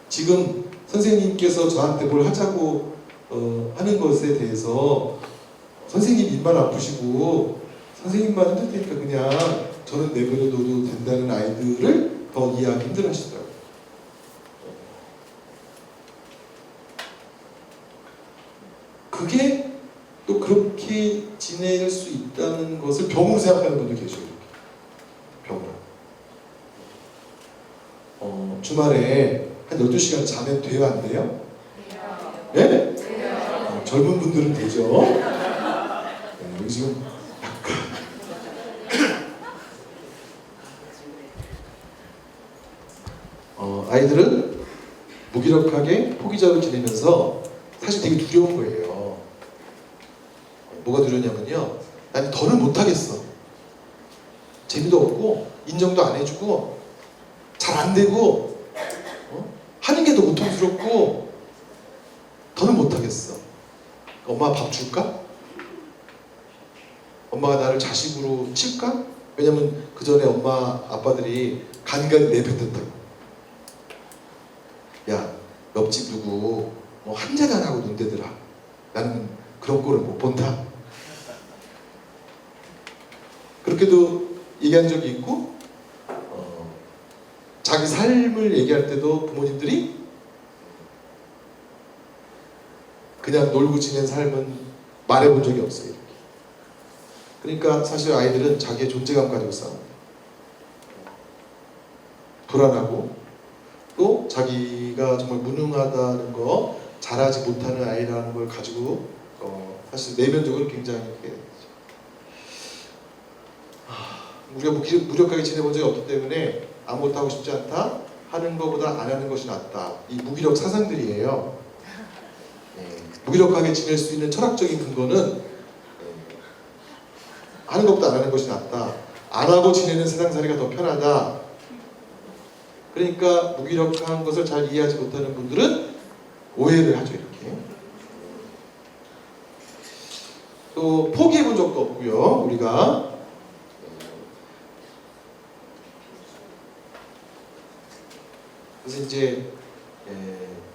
지금 선생님께서 저한테 뭘 하자고 하는 것에 대해서 선생님 입만 아프시고 선생님만 힘들 테니까 그냥 저는 내버려둬도 된다는 아이들을 더 이해하기 힘들어 하시더라고요. 그게 또 그렇게 지낼 수 있다는 것을 병으로 생각하는 분도 계셔요. 병으로. 주말에 한 12시간 자면 돼요? 안 돼요? 네? 젊은 분들은 되죠. 여기 지금 아이들은 무기력하게 포기자로 지내면서 사실 되게 두려운 거예요. 뭐가 두렵냐면요, 난 더는 못하겠어. 재미도 없고 인정도 안 해주고 잘 안 되고 하는 게 더 고통스럽고 더는 못하겠어. 엄마 밥 줄까? 엄마가 나를 자식으로 칠까? 왜냐면 그 전에 엄마 아빠들이 간간히 내뱉었다고. 야, 옆집 누구 뭐 한 잔 안 하고 논대더라. 나는 그런 꼴을 못 본다. 그렇게도 얘기한 적이 있고, 자기 삶을 얘기할 때도 부모님들이 그냥 놀고 지낸 삶은 말해본 적이 없어요. 이렇게. 그러니까 사실 아이들은 자기의 존재감 가지고 싸웁니다. 불안하고 또 자기가 정말 무능하다는 거, 잘하지 못하는 아이라는 걸 가지고 사실 내면적으로 굉장히 우리가 무력하게 지내본 적이 없기 때문에 아무것도 하고 싶지 않다 하는 것보다 안 하는 것이 낫다. 이 무기력 사상들이에요. 무기력하게 지낼 수 있는 철학적인 근거는 하는 것보다 안 하는 것이 낫다. 안 하고 지내는 세상살이가 더 편하다. 그러니까 무기력한 것을 잘 이해하지 못하는 분들은 오해를 하죠. 이렇게. 또 포기해본 적도 없고요. 우리가 그래서 이제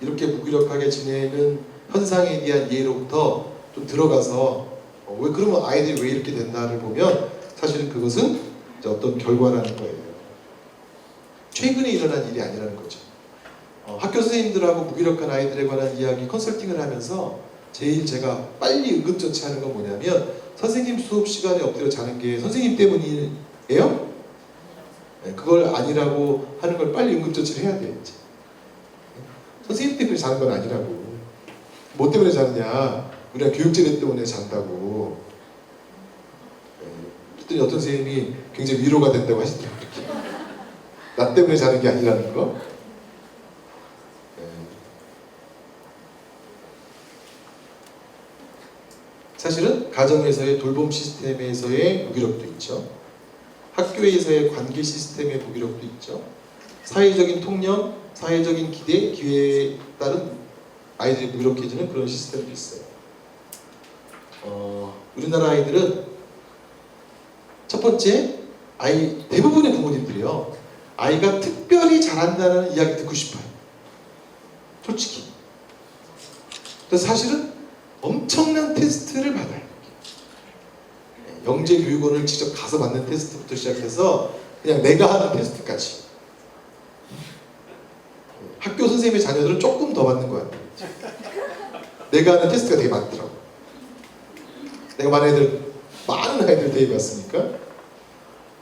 이렇게 무기력하게 지내는 현상에 대한 이해로부터 좀 들어가서 왜 그러면 아이들이 왜 이렇게 됐나를 보면 사실은 그것은 이제 어떤 결과라는 거예요. 최근에 일어난 일이 아니라는 거죠. 학교 선생님들하고 무기력한 아이들에 관한 이야기 컨설팅을 하면서 제일 제가 빨리 응급조치하는 건 뭐냐면 선생님 수업 시간에 엎드려 자는 게 선생님 때문이에요? 네, 그걸 아니라고 하는 걸 빨리 응급조치를 해야 돼요. 이제. 선생님 때문에 자는 건 아니라고. 뭐 때문에 자느냐? 우리가 교육제도 때문에 잔다고. 그랬더니 어떤 선생님이 굉장히 위로가 된다고 하시더라고요. 나 때문에 자는 게 아니라는 거. 사실은 가정에서의 돌봄 시스템에서의 무기력도 있죠. 학교에서의 관계 시스템의 무기력도 있죠. 사회적인 통념, 사회적인 기대, 기회에 따른 아이들이 무기력해지는 그런 시스템도 있어요. 우리나라 아이들은 첫 번째, 대부분의 부모님들이요, 아이가 특별히 잘한다는 이야기 듣고 싶어요. 솔직히. 그래서 사실은 엄청난 테스트를 받아요. 영재교육원을 직접 가서 받는 테스트부터 시작해서 그냥 내가 하는 테스트까지. 학교 선생님의 자녀들은 조금 더 받는 것 같아요. 내가 하는 테스트가 되게 많더라고. 내가 많은 아이들 대입했으니까.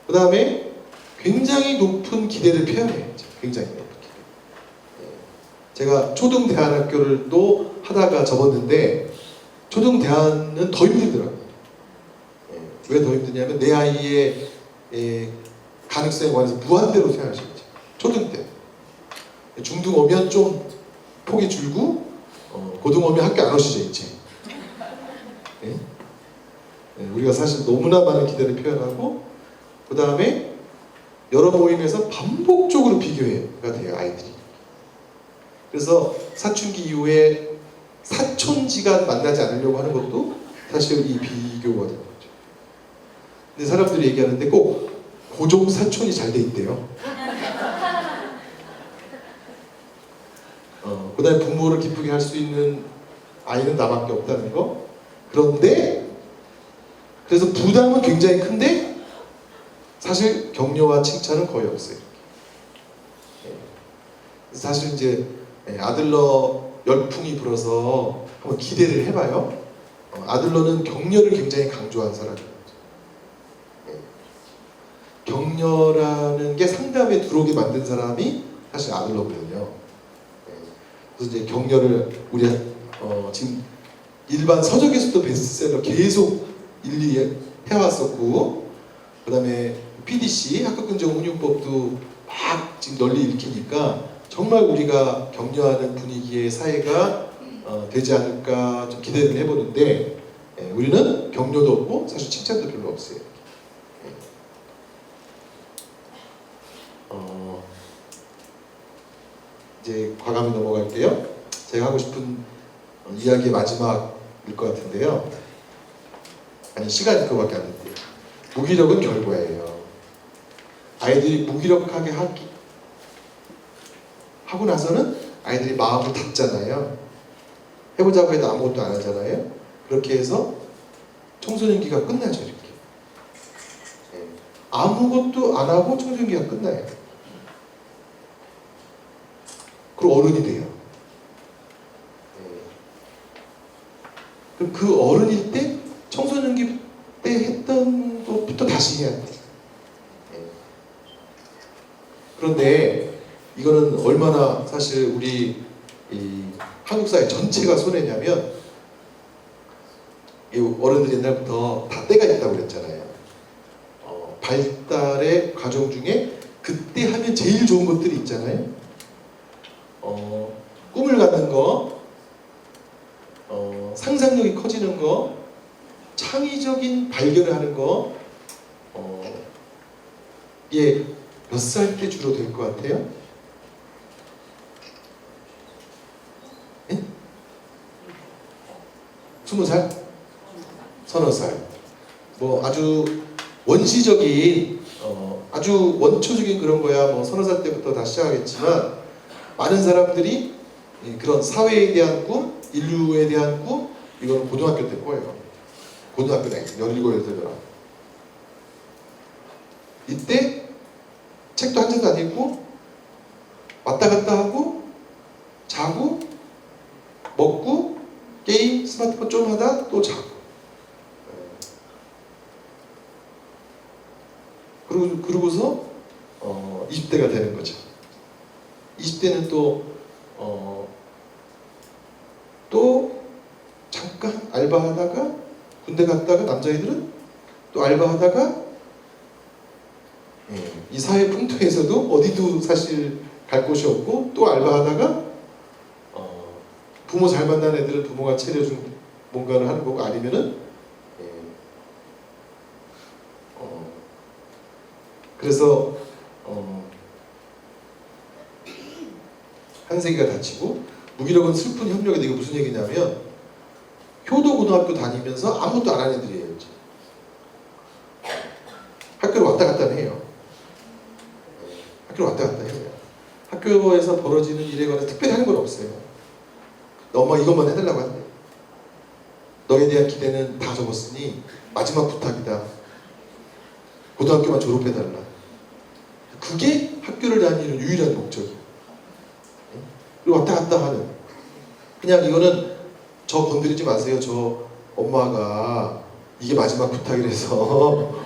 그 다음에 굉장히 높은 기대를 표현해요. 굉장히 높은 기대. 제가 초등대안학교를 또 하다가 접었는데 초등대안은 더 힘들더라고요. 왜 더 힘드냐면 내 아이의 가능성에 관해서 무한대로 생각하시겠죠. 초등 때. 중등 오면 좀 폭이 줄고 고등 오면 학교 안 오시죠 이제. 우리가 사실 너무나 많은 기대를 표현하고 그 다음에 여러 모임에서 반복적으로 비교가 돼요 아이들이. 그래서 사춘기 이후에 사촌지간 만나지 않으려고 하는 것도 사실 이 비교가 되는 거죠. 근데 사람들이 얘기하는데 꼭 고종 사촌이 잘 돼 있대요. 그 다음에 부모를 기쁘게 할 수 있는 아이는 나밖에 없다는 거. 그런데 그래서 부담은 굉장히 큰데 사실 격려와 칭찬은 거의 없어요. 사실 이제 아들러 열풍이 불어서 한번 기대를 해봐요. 아들러는 격려를 굉장히 강조한 사람입니다. 격려라는 게 상담에 들어오게 만든 사람이 사실 아들러거든요. 그래서 이제 격려를 우리 지금 일반 서적에서도 베스트셀러 계속 일일이 해왔었고, 그 다음에 PDC 학급근정 운용법도 막 지금 널리 읽히니까 정말 우리가 격려하는 분위기의 사회가 되지 않을까 좀 기대를 해보는데 우리는 격려도 없고 사실 칭찬도 별로 없어요. 이제 과감히 넘어갈게요. 제가 하고 싶은 이야기의 마지막일 것 같은데요. 아니 시간이 그거밖에 안 됐대요. 무기력은 결과예요. 아이들이 무기력하게 하고 나서는 아이들이 마음을 닫잖아요. 해보자고 해도 아무것도 안 하잖아요. 그렇게 해서 청소년기가 끝나죠. 이렇게. 아무것도 안 하고 청소년기가 끝나요. 그리고 어른이 돼요. 그럼 그 어른일 때 청소년기 때 했던 것부터 다시 해야 돼요. 그런데 이거는 얼마나 사실 우리 이 한국 사회 전체가 손해냐면 이 어른들 옛날부터 다 때가 있다고 그랬잖아요. 발달의 과정 중에 그때 하면 제일 좋은 것들이 있잖아요. 꿈을 갖는 거, 상상력이 커지는 거, 창의적인 발견을 하는 거, 이게 몇 살 때 주로 될 것 같아요? 네? 20살? 30살. 뭐 아주 원시적인, 아주 원초적인 그런 거야 뭐 30살 때부터 다 시작하겠지만 많은 사람들이 그런 사회에 대한 꿈, 인류에 대한 꿈, 이건 고등학교 때 거예요. 고등학교 때 17, 18. 이때 책도 한 잔도 안 읽고 왔다 갔다 하고 자고 먹고 게임 스마트폰 좀 하다 또 자고 그러고서 20대가 되는 거죠. 20대는 또 잠깐 알바하다가 군대 갔다가 남자애들은 또 알바하다가 이 사회 풍토에서도 어디도 사실 갈 곳이 없고 또 알바하다가 부모 잘 만난 애들은 부모가 차려준 뭔가를 하는 거고 아니면은 그래서 한 세기가 닫히고 무기력은 슬픈 협력이 되고 무슨 얘기냐면 효도고등학교 다니면서 아무것도 안 하는 애들이에요. 이제. 학교를 왔다 갔다 해요. 학교를 왔다 갔다 해요. 학교에서 벌어지는 일에 관해서 특별히 하는 건 없어요. 엄마 이것만 해달라고 한대. 너에 대한 기대는 다 적었으니 마지막 부탁이다. 고등학교만 졸업해달라. 그게 학교를 다니는 유일한 목적이에요. 그리고 왔다 갔다 하는. 그냥 이거는 저 건드리지 마세요. 저 엄마가 이게 마지막 부탁이라서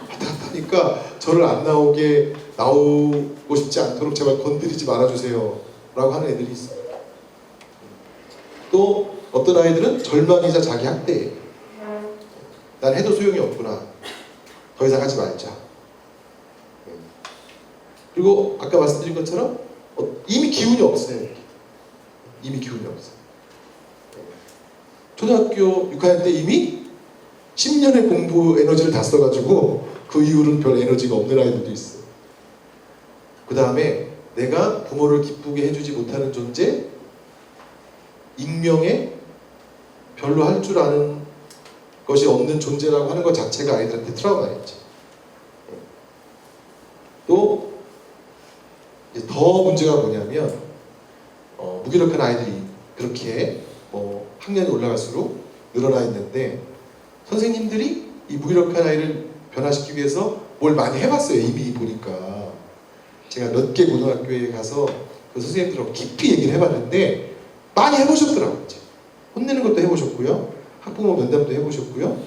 왔다 갔다 하니까 저를 안 나오고 싶지 않도록 제발 건드리지 말아주세요. 라고 하는 애들이 있어요. 또 어떤 아이들은 절망이자 자기 학대예요. 난 해도 소용이 없구나. 더 이상 하지 말자. 그리고 아까 말씀드린 것처럼 이미 기운이 없어요. 이미 기운이 없어요. 초등학교 6학년 때 이미 10년의 공부 에너지를 다 써가지고 그 이후로는 별 에너지가 없는 아이들도 있어요. 그 다음에 내가 부모를 기쁘게 해주지 못하는 존재, 익명에 별로 할 줄 아는 것이 없는 존재라고 하는 것 자체가 아이들한테 트라우마였죠. 또 더 문제가 뭐냐면 무기력한 아이들이 그렇게 학년이 올라갈수록 늘어나 있는데 선생님들이 이 무기력한 아이를 변화시키기 위해서 뭘 많이 해봤어요. 이미 보니까 제가 몇 개 고등학교에 가서 그 선생님들하고 깊이 얘기를 해봤는데 많이 해보셨더라고요. 혼내는 것도 해보셨고요, 학부모 면담도 해보셨고요,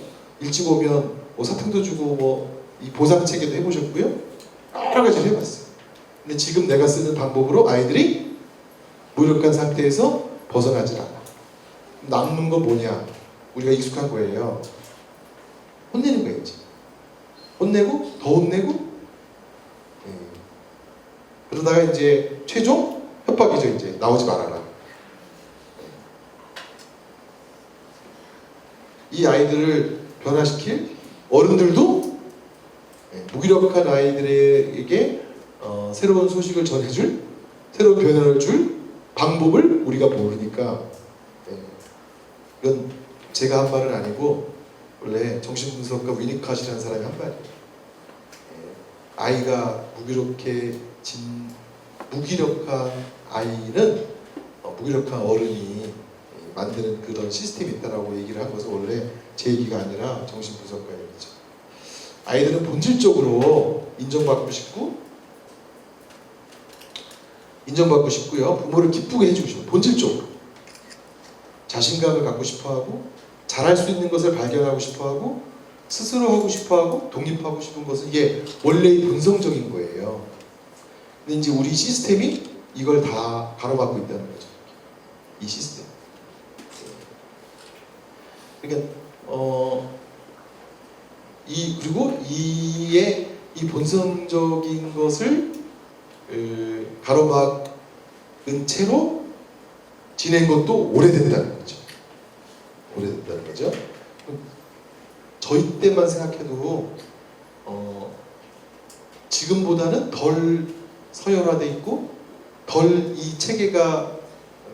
일찍 오면 사탕도 주고 이 보상 체계도 해보셨고요, 여러 가지를 해봤어요. 근데 지금 내가 쓰는 방법으로 아이들이 무력한 상태에서 벗어나질 않아. 남는 건 뭐냐? 우리가 익숙한 거예요. 혼내는 거였지. 혼내고 더 혼내고 그러다가 이제 최종 협박이죠. 이제 나오지 말아라. 이 아이들을 변화시킬 어른들도 무기력한 아이들에게 새로운 소식을 전해줄, 새로운 변화를 줄 방법을 우리가 모르니까 이건 제가 한 말은 아니고 원래 정신분석가 위니캇이라는 사람이 한 말이에요. 아이가 무기력한 아이는 무기력한 어른이 만드는 그런 시스템이 있다라고 얘기를 한 것은 원래 제 얘기가 아니라 정신분석가 얘기죠. 아이들은 본질적으로 인정받고 싶고요. 부모를 기쁘게 해주고 싶어요. 본질적으로. 자신감을 갖고 싶어하고 잘할 수 있는 것을 발견하고 싶어하고 스스로 하고 싶어하고 독립하고 싶은 것은 이게 원래의 본성적인 거예요. 근데 이제 우리 시스템이 이걸 다 가로막고 있다는 거죠. 이 시스템. 그러니까 그리고 이 본성적인 것을 가로막은 채로 지낸 것도 오래됐다는 거죠. 오래됐다는 거죠. 저희 때만 생각해도 지금보다는 덜 서열화돼 있고 덜 이 체계가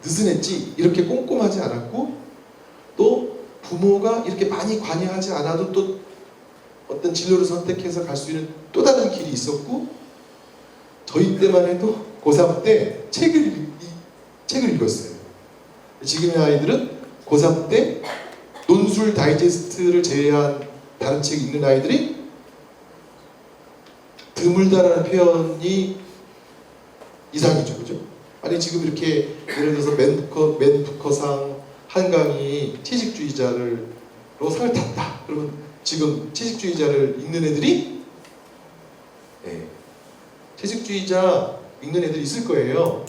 느슨했지, 이렇게 꼼꼼하지 않았고 또 부모가 이렇게 많이 관여하지 않아도 또 어떤 진로를 선택해서 갈 수 있는 또 다른 길이 있었고, 저희 때만 해도 고3 때 책을 읽었어요. 지금의 아이들은 고3 때 논술 다이제스트를 제외한 다른 책 읽는 아이들이 드물다라는 표현이 이상이죠, 그죠? 아니 지금 이렇게 예를 들어서 맨부커상 한강이 채식주의자로 상을 탔다. 그러면 지금 채식주의자를 읽는 애들이 채식주의자 읽는 애들이 있을 거예요.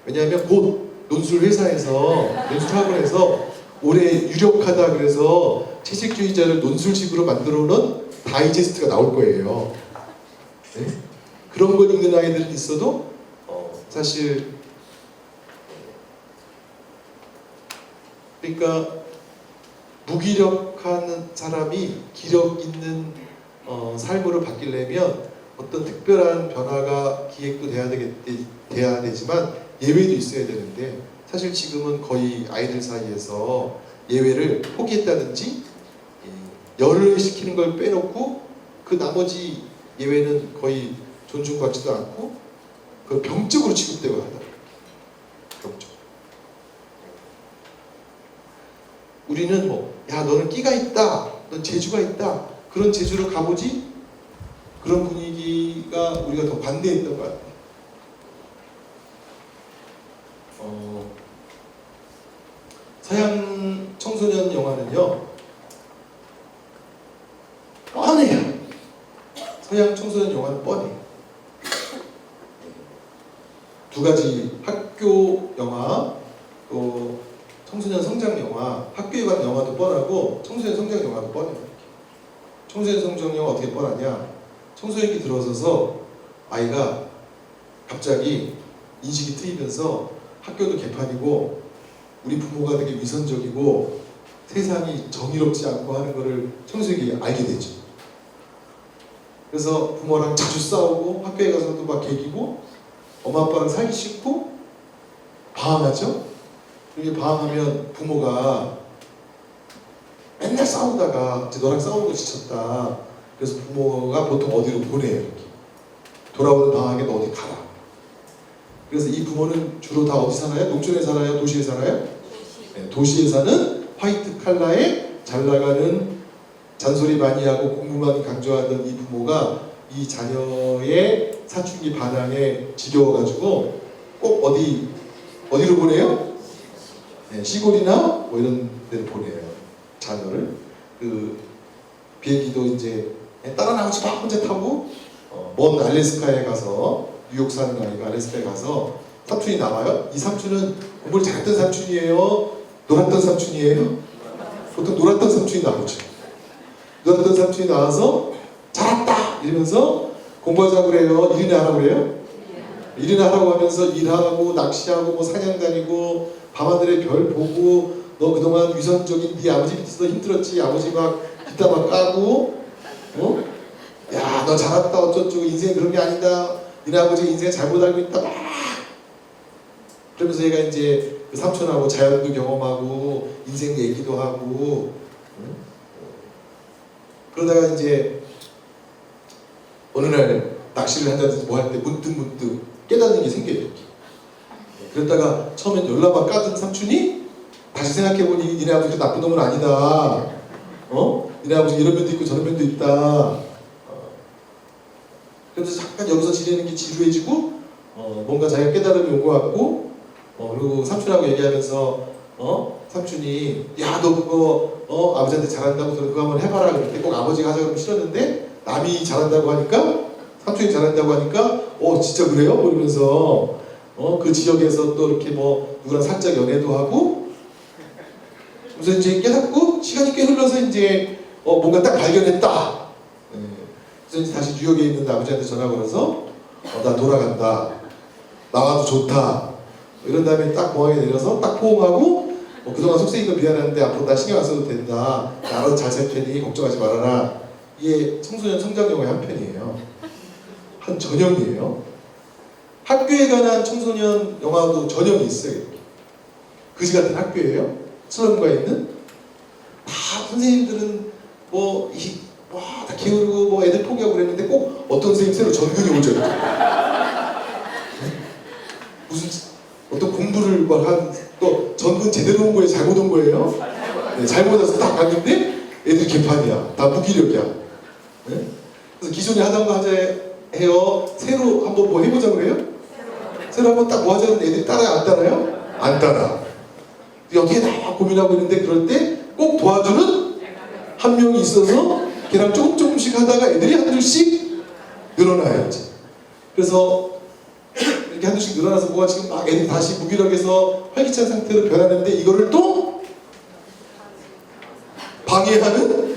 왜냐하면 곧 논술 회사에서 논술 학원에서 올해 유력하다 그래서 채식주의자를 논술식으로 만들어 놓은 다이제스트가 나올 거예요. 네? 그런 걸 읽는 아이들은 있어도 사실 그러니까 무기력한 사람이 기력 있는 삶으로 바뀌려면 어떤 특별한 변화가 기획도 돼야 되지만 예외도 있어야 되는데 사실 지금은 거의 아이들 사이에서 예외를 포기했다든지 열을 시키는 걸 빼놓고 그 나머지 예외는 거의 존중받지도 않고 그 병적으로 취급되고 한다. 병적. 우리는 야 너는 끼가 있다, 넌 재주가 있다, 그런 재주로 가보지. 그런 분위기가 우리가 더 반대했던 것 같아요. 서양 청소년 영화는요 뻔해요. 서양 청소년 영화는 뻔해요. 두 가지, 학교 영화 또 청소년 성장 영화. 학교에 관한 영화도 뻔하고 청소년 성장 영화도 뻔해요. 청소년 성장 영화 어떻게 뻔하냐, 청소년기 들어서서 아이가 갑자기 인식이 트이면서 학교도 개판이고 우리 부모가 되게 위선적이고 세상이 정의롭지 않고 하는 것을 청소년기 알게 되죠. 그래서 부모랑 자주 싸우고 학교에 가서도 막 개기고 엄마 아빠랑 살기 싫고 방황하죠. 이렇게 방황하면 부모가 맨날 싸우다가 이제 너랑 싸우는 거 지쳤다. 그래서 부모가 보통 어디로 보내요. 이렇게. 돌아오는 방학에 너 어디 가라. 그래서 이 부모는 주로 다 어디 사나요? 농촌에 살아요? 도시에 살아요? 네, 도시에 사는 화이트 칼라에 잘 나가는 잔소리 많이 하고 공부 많이 강조하던 이 부모가 이 자녀의 사춘기 반항에 지겨워가지고 꼭 어디로 보내요? 네, 시골이나 뭐 이런 데로 보내요. 자녀를. 그 비행기도 이제 따라 나오지 마 혼자 타고 먼 알래스카에 가서 뉴욕 사는 아이가 알래스카에 가서 삼촌이 나와요. 이 삼촌은 공부를 잘했던 삼촌이에요? 놀았던 삼촌이에요? 보통 놀았던 삼촌이 나오죠. 놀았던 삼촌이 나와서 잘했다 이러면서 공부하자고 그래요? 일이나 하라고 그래요? 일이나 하라고 하면서 일하고 낚시하고 뭐 사냥 다니고 밤하늘의 별 보고 너 그동안 위선적인 네 아버지 밑에서 힘들었지. 아버지 막 뒷담 막 까고 야 너 잘했다 어쩌고 인생 그런 게 아니다. 니네 아버지가 인생 잘못 알고 있다 막 그러면서 얘가 이제 그 삼촌하고 자연도 경험하고 인생 얘기도 하고 그러다가 이제 어느 날 낚시를 한다든지 뭐 할 때 문득 깨닫는 게 생겨요. 그랬다가 처음엔 열나만 까던 삼촌이 다시 생각해보니 니네 아버지가 나쁜 놈은 아니다. 니네 아버지 이런 면도 있고 저런 면도 있다. 그래서 잠깐 여기서 지내는 게 지루해지고 뭔가 자기가 깨달음이 온 것 같고 그리고 삼촌하고 얘기하면서 삼촌이 야 너 그거 아버지한테 잘한다고 그거 한번 해봐라 그랬는데 꼭 아버지가 하자 그러면 싫었는데 남이 잘한다고 하니까 삼촌이 잘한다고 하니까 진짜 그래요? 그러면서 그 지역에서 또 이렇게 뭐 누구랑 살짝 연애도 하고 그래서 이제 깨닫고 시간이 꽤 흘러서 이제 뭔가 딱 발견했다. 그래서 이제 다시 뉴욕에 있는 아버지한테 전화 걸어서 나 돌아간다. 나와도 좋다. 이런 다음에 딱 공항에 내려서 딱 포옹하고 그동안 속세인 거 미안한데 앞으로 나 신경 안 써도 된다. 나 알아서 잘 살 테니 걱정하지 말아라. 이게 청소년 성장 영화의 한 편이에요. 한 전형이에요. 학교에 관한 청소년 영화도 전형이 있어요. 그지 같은 학교예요. 수련과에 있는 다 선생님들은 다 게으르고 뭐 애들 포기하고 그랬는데 꼭 어떤 선생님 새로 전근이 오죠. 무슨 어떤 공부를 또 전근 제대로 온 거예요? 잘못 온 거예요? 네, 잘못 와서 딱 갔는데 애들이 개판이야. 다 무기력이야. 네? 그래서 기존에 하던 거 하자 해요. 새로 한번 뭐 해보자고 그래요? 새로 한번 딱 뭐 하자는 애들이 따라요? 안 따라요? 안 따라. 어떻게 나와 고민하고 있는데 그럴 때 꼭 도와주는 한 명이 있어서 걔랑 조금씩 하다가 애들이 한둘씩 늘어나야지. 그래서 이렇게 한둘씩 늘어나서 뭐가 지금 막 애들이 다시 무기력해서 활기찬 상태로 변하는데 이거를 또 방해하는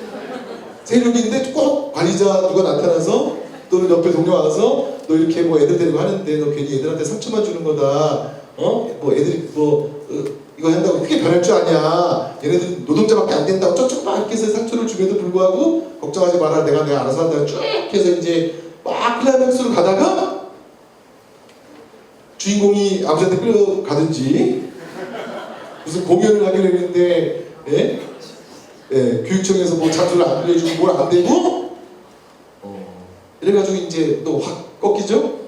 세력인데 꼭 관리자 누가 나타나서 또는 옆에 동료 와서 너 이렇게 뭐 애들 데리고 하는데 너 괜히 애들한테 상처만 주는 거다. 뭐 애들이 이거 한다고 크게 변할 줄 아냐. 얘네들 노동자밖에 안 된다고 쩍쩍 막 이렇게 해서 상처를 줌에도 불구하고 걱정하지 마라. 내가 알아서 한다. 쭉 해서 이제 막 클라이맥스로 가다가 주인공이 아버지한테 끌려가든지 무슨 공연을 하기로 했는데 교육청에서 뭐 장소를 안 빌려주고 뭘 안 되고 이래가지고 이제 또 확 꺾이죠.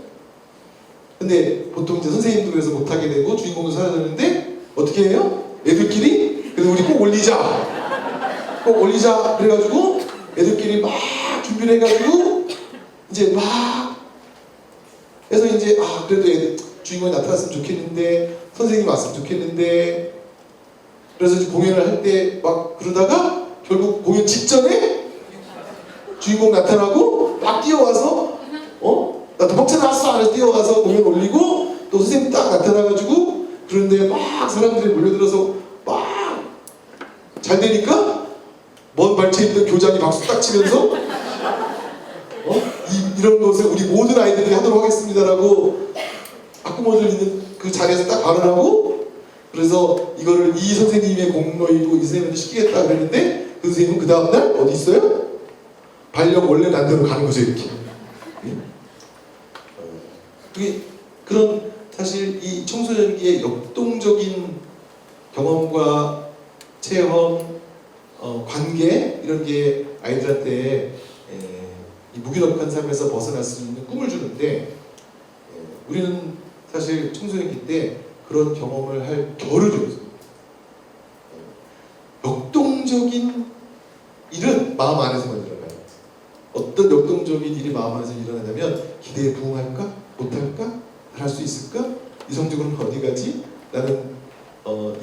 근데 보통 이제 선생님도 그래서 못하게 되고 주인공도 사라졌는데 어떻게 해요? 애들끼리 그래서 우리 꼭 올리자 그래가지고 애들끼리 막 준비를 해가지고 이제 막 해서 이제 그래도 애들 주인공이 나타났으면 좋겠는데 선생님이 왔으면 좋겠는데 그래서 이제 공연을 할 때 막 그러다가 결국 공연 직전에 주인공 나타나고 막 뛰어와서 나 도망쳐 나왔어 하면서 뛰어와서 공연 올리고 또 선생님 딱 나타나가지고 그런데 막 사람들이 몰려들어서 막 잘 되니까 먼 발치에 있던 교장이 박수 딱 치면서 이런 것을 우리 모든 아이들이 하도록 하겠습니다라고 학부모들 있는 그 자리에서 딱 발언하고 그래서 이거를 이 선생님의 공로이고 이 선생님한테 시키겠다 그랬는데 그 선생님은 그 다음날 어디 있어요? 반려견 원래 난대로 가는 거죠 이렇게. 그런 사실 이 청소년기의 역동적인 경험과 체험, 관계 이런 게 아이들한테 이 무기력한 삶에서 벗어날 수 있는 꿈을 주는데 우리는 사실 청소년기 때 그런 경험을 할 겨를이 없어요. 역동적인 일은 마음 안에서만 일어나요. 어떤 역동적인 일이 마음 안에서 일어나냐면 기대에 부응할까? 못할까? 할 수 있을까? 이성적으로는 어디 가지? 나는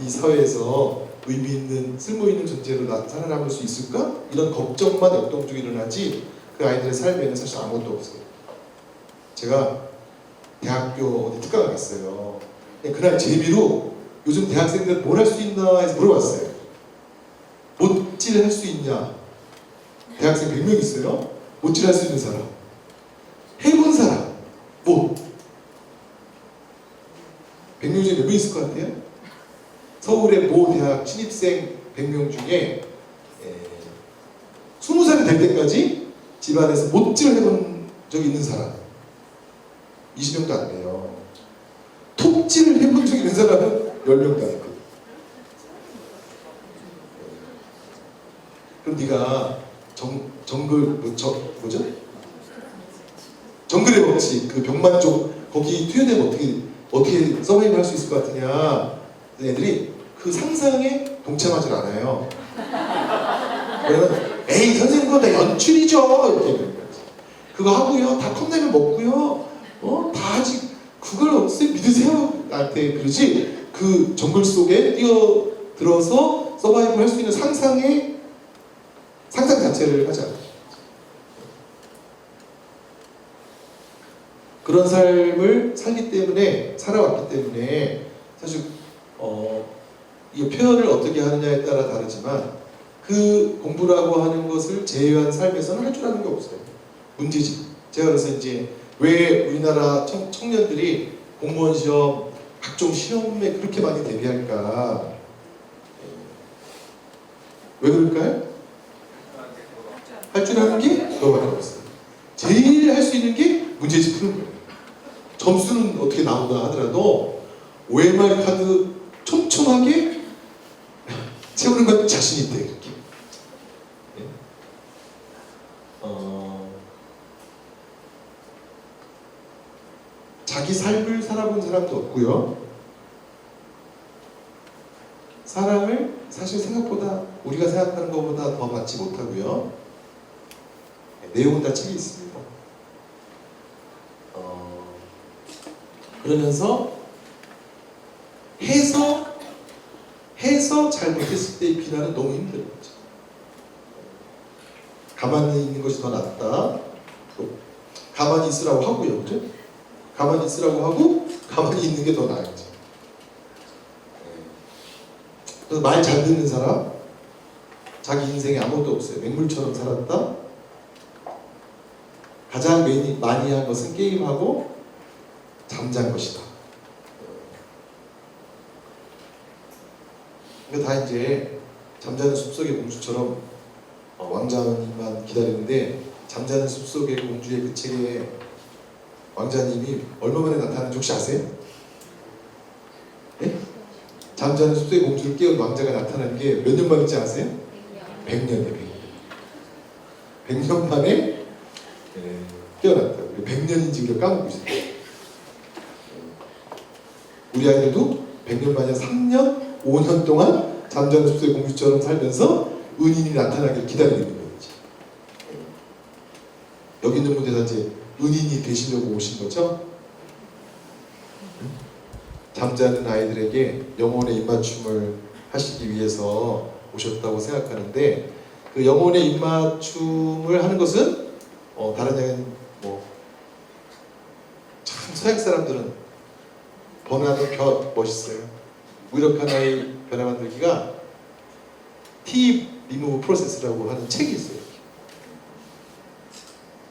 이 사회에서 의미 있는 쓸모 있는 존재로 살아남을 수 있을까? 이런 걱정만 역동적으로 일어나지 그 아이들의 삶에는 사실 아무것도 없어요. 제가 대학교 어디 특강을 갔어요. 그날 재미로 요즘 대학생들 뭘 할 수 있나 해서 물어봤어요. 못질 할 수 있냐? 대학생 100명 있어요. 못질 할 수 있는 사람. 해본 사람. 못. 100명 중에 몇 명 있을 것 같아요? 서울의 모 대학 신입생 100명 중에 20살이 될 때까지 집안에서 못질을 해본 적이 있는 사람 20명도 안 돼요. 톱질을 해본 적이 있는 사람은 10명도 안 돼요. 그럼 네가 뭐죠? 정글의 법칙 그 병만족 거기 투여되면 어떻게 서바이벌 할 수 있을 것 같으냐? 애들이 그 상상에 동참하지 않아요. 그러면 에이 선생님 그거 다 연출이죠 이렇게 얘기하는 거지. 그거 하고요 다 컵라면 먹고요 다 아직 그걸 어떻게 믿으세요? 나한테 그러지 그 정글 속에 뛰어들어서 서바이벌 할 수 있는 상상 자체를 하지 않아요. 그런 삶을 살아왔기 때문에 사실 이 표현을 어떻게 하느냐에 따라 다르지만 그 공부라고 하는 것을 제외한 삶에서는 할 줄 아는 게 없어요. 문제지. 제가 그래서 이제 왜 우리나라 청년들이 공무원 시험, 각종 시험에 그렇게 많이 대비할까? 왜 그럴까요? 할 줄 아는 게 너무나 없어요. 제일 할 수 있는 게 문제집 푸는 거예요. 점수는 어떻게 나오다 하더라도 OMR 카드 촘촘하게 채우는 건 자신 있대 이렇게. 자기 삶을 살아본 사람도 없고요. 사랑을 사실 생각보다 우리가 생각하는 것보다 더 받지 못하고요. 내용은 다 책에 있습니다. 그러면서 해서 잘 못했을 때의 비난은 너무 힘든 거죠. 가만히 있는 것이 더 낫다. 또 가만히 있으라고 하고요, 그죠? 가만히 있으라고 하고 가만히 있는 게 더 나았죠. 그래서 말 잘 듣는 사람, 자기 인생에 아무것도 없어요. 맹물처럼 살았다. 가장 많이 한 것은 게임하고 잠잔 것이다. 이거 다 이제 잠자는 숲속의 공주처럼 왕자님만 기다리는데, 잠자는 숲속의 공주의 그 책에 왕자님이 얼마 만에 나타나는지 혹시 아세요? 네? 잠자는 숲속의 공주를 깨운 왕자가 나타나는 게 몇 년 만인지 아세요? 100년이에요. 100년 만에 깨어났다고. 100년인지 우리가 까먹고 있어요. 우리 아이들도 100년 만이야 3년, 5년 동안 잠자는 숲속의 공주처럼 살면서 은인이 나타나길 기다리고 있는 거지. 여기 있는 분들 다 이제 은인이 되시려고 오신 거죠? 잠자는 아이들에게 영혼의 입맞춤을 하시기 위해서 오셨다고 생각하는데, 그 영혼의 입맞춤을 하는 것은 다른 얘기는 참 서양 사람들은 번화도 멋있어요. 무력한 아이 변화 만들기가 티 리무브 프로세스라고 하는 책이 있어요.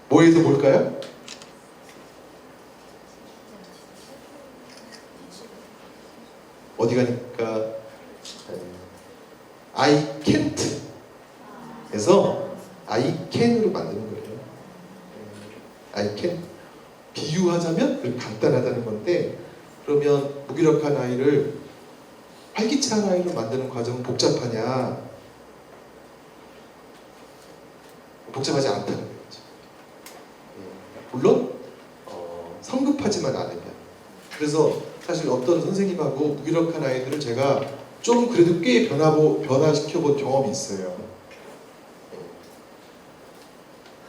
뭐에서 뭘까요? 어디 가니까 I can't 에서 I can으로 만드는 거예요. I can. 비유하자면 그렇게 간단하다는 건데, 그러면 무기력한 아이를 활기찬 아이로 만드는 과정은 복잡하냐? 복잡하지 않다는 거죠. 물론 성급하지만 않으면. 그래서 사실 어떤 선생님하고 무기력한 아이들을 제가 좀 그래도 꽤 변화시켜본 경험이 있어요.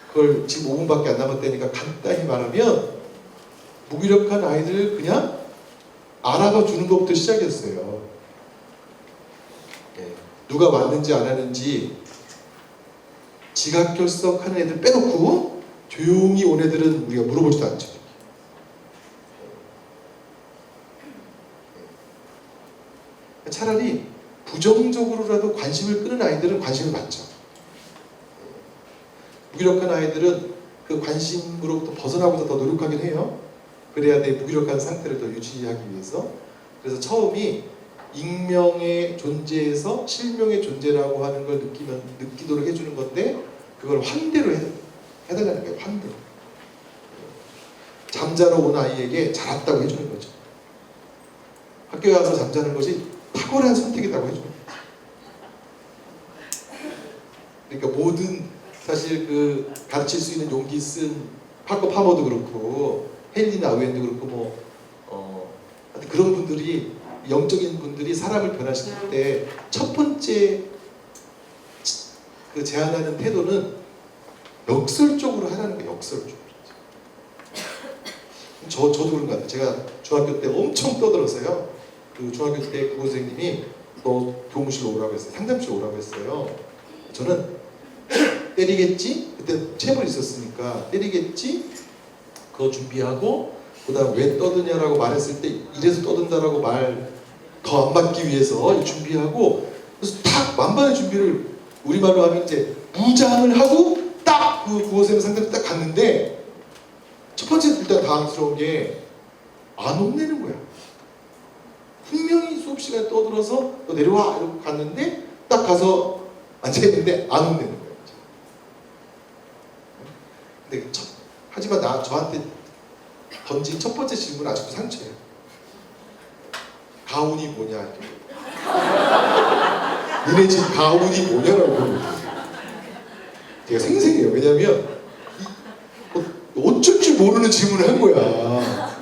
그걸 지금 5분밖에 안 남았다니까 간단히 말하면, 무기력한 아이들을 그냥 알아봐 주는 것부터 시작했어요. 누가 왔는지 안 왔는지 지각결석하는 애들 빼놓고 조용히 온 애들은 우리가 물어보지도 않죠. 차라리 부정적으로라도 관심을 끄는 아이들은 관심을 받죠. 무기력한 아이들은 그 관심으로부터 벗어나고자 더 노력하긴 해요. 그래야 내 무기력한 상태를 더 유지하기 위해서. 그래서 처음이 익명의 존재에서 실명의 존재라고 하는 걸 느끼도록 해주는 건데, 그걸 환대로 해달라는 거예요. 환대. 잠자러 온 아이에게 잘 왔다고 해주는 거죠. 학교에 와서 잠자는 것이 탁월한 선택이라고 해줘요. 그러니까 모든 사실 그 가르칠 수 있는 용기 쓴 파커 파머도 그렇고 헨리나 아우엔도 그렇고 그런 분들이, 영적인 분들이 사람을 변화시킬 때 첫 번째 그 제안하는 태도는 역설적으로 하라는 거예요. 역설적으로. 저도 그런 것 같아요. 제가 중학교 때 엄청 떠들었어요. 그 중학교 때 국어 선생님이 너 교무실로 오라고 했어요. 상담실로 오라고 했어요. 저는 때리겠지? 그때 체벌이 있었으니까 때리겠지? 그거 준비하고, 그 다음 왜 떠드냐라고 말했을 때 이래서 떠든다라고 말 더 안 받기 위해서 준비하고, 그래서 딱 만반의 준비를 우리말로 하면 이제 무장을 하고 딱 그 국어선생님 상담실 딱 갔는데, 첫 번째 일단 당황스러운 게 안 혼내는 거야. 분명히 수업 시간에 떠들어서 너 내려와 이러고 갔는데 딱 가서 앉아있는데 안 혼내는 거야. 근데 하지만 저한테 던진 첫 번째 질문은 아직도 상처예요. 가훈이 뭐냐? 너네 집 가훈이 뭐냐라고. 제가 생생해요. 왜냐면 어쩔 줄 모르는 질문을 한 거야.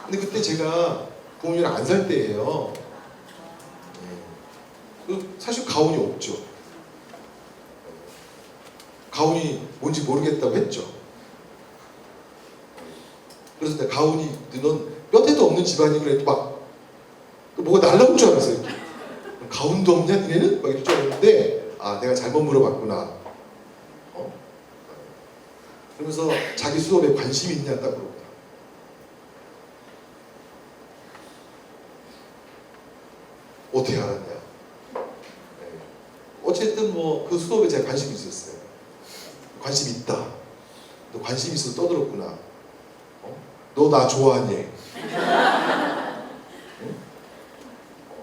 근데 그때 제가 부모님이랑 안 살 때예요. 사실 가훈이 없죠. 가훈이 뭔지 모르겠다고 했죠. 그래서 그래서 내가 가훈이 넌 뼈대도 없는 집안이 그래 막 뭐가 날라올 줄 알았어요. 이렇게. 가훈도 없냐 니네는? 막 이럴 줄 알았는데 아 내가 잘못 물어봤구나. 그러면서 자기 수업에 관심이 있냐 딱 물어보더라. 어떻게 알았냐? 네. 어쨌든 뭐 그 수업에 제가 관심이 있었어요. 관심 있다. 너 관심 있어서 떠들었구나. 너 나 좋아하니?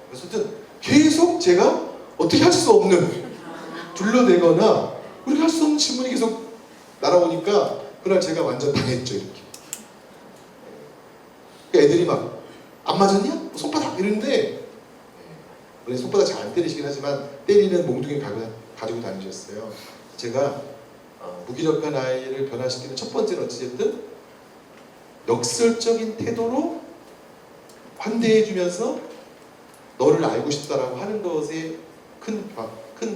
그래서 어쨌든 계속 제가 어떻게 할 수 없는 둘러대거나 우리가 할 수 없는 질문이 계속 날아오니까 그날 제가 완전 당했죠 이렇게. 그러니까 애들이 막 안 맞았냐? 손바닥 이러는데 원래 손바닥 잘 안 때리시긴 하지만 때리는 몽둥이 가지고 다니셨어요. 제가 무기력한 아이를 변화시키는 첫 번째는 어찌됐든 역설적인 태도로 환대해주면서 너를 알고 싶다라고 하는 것에 큰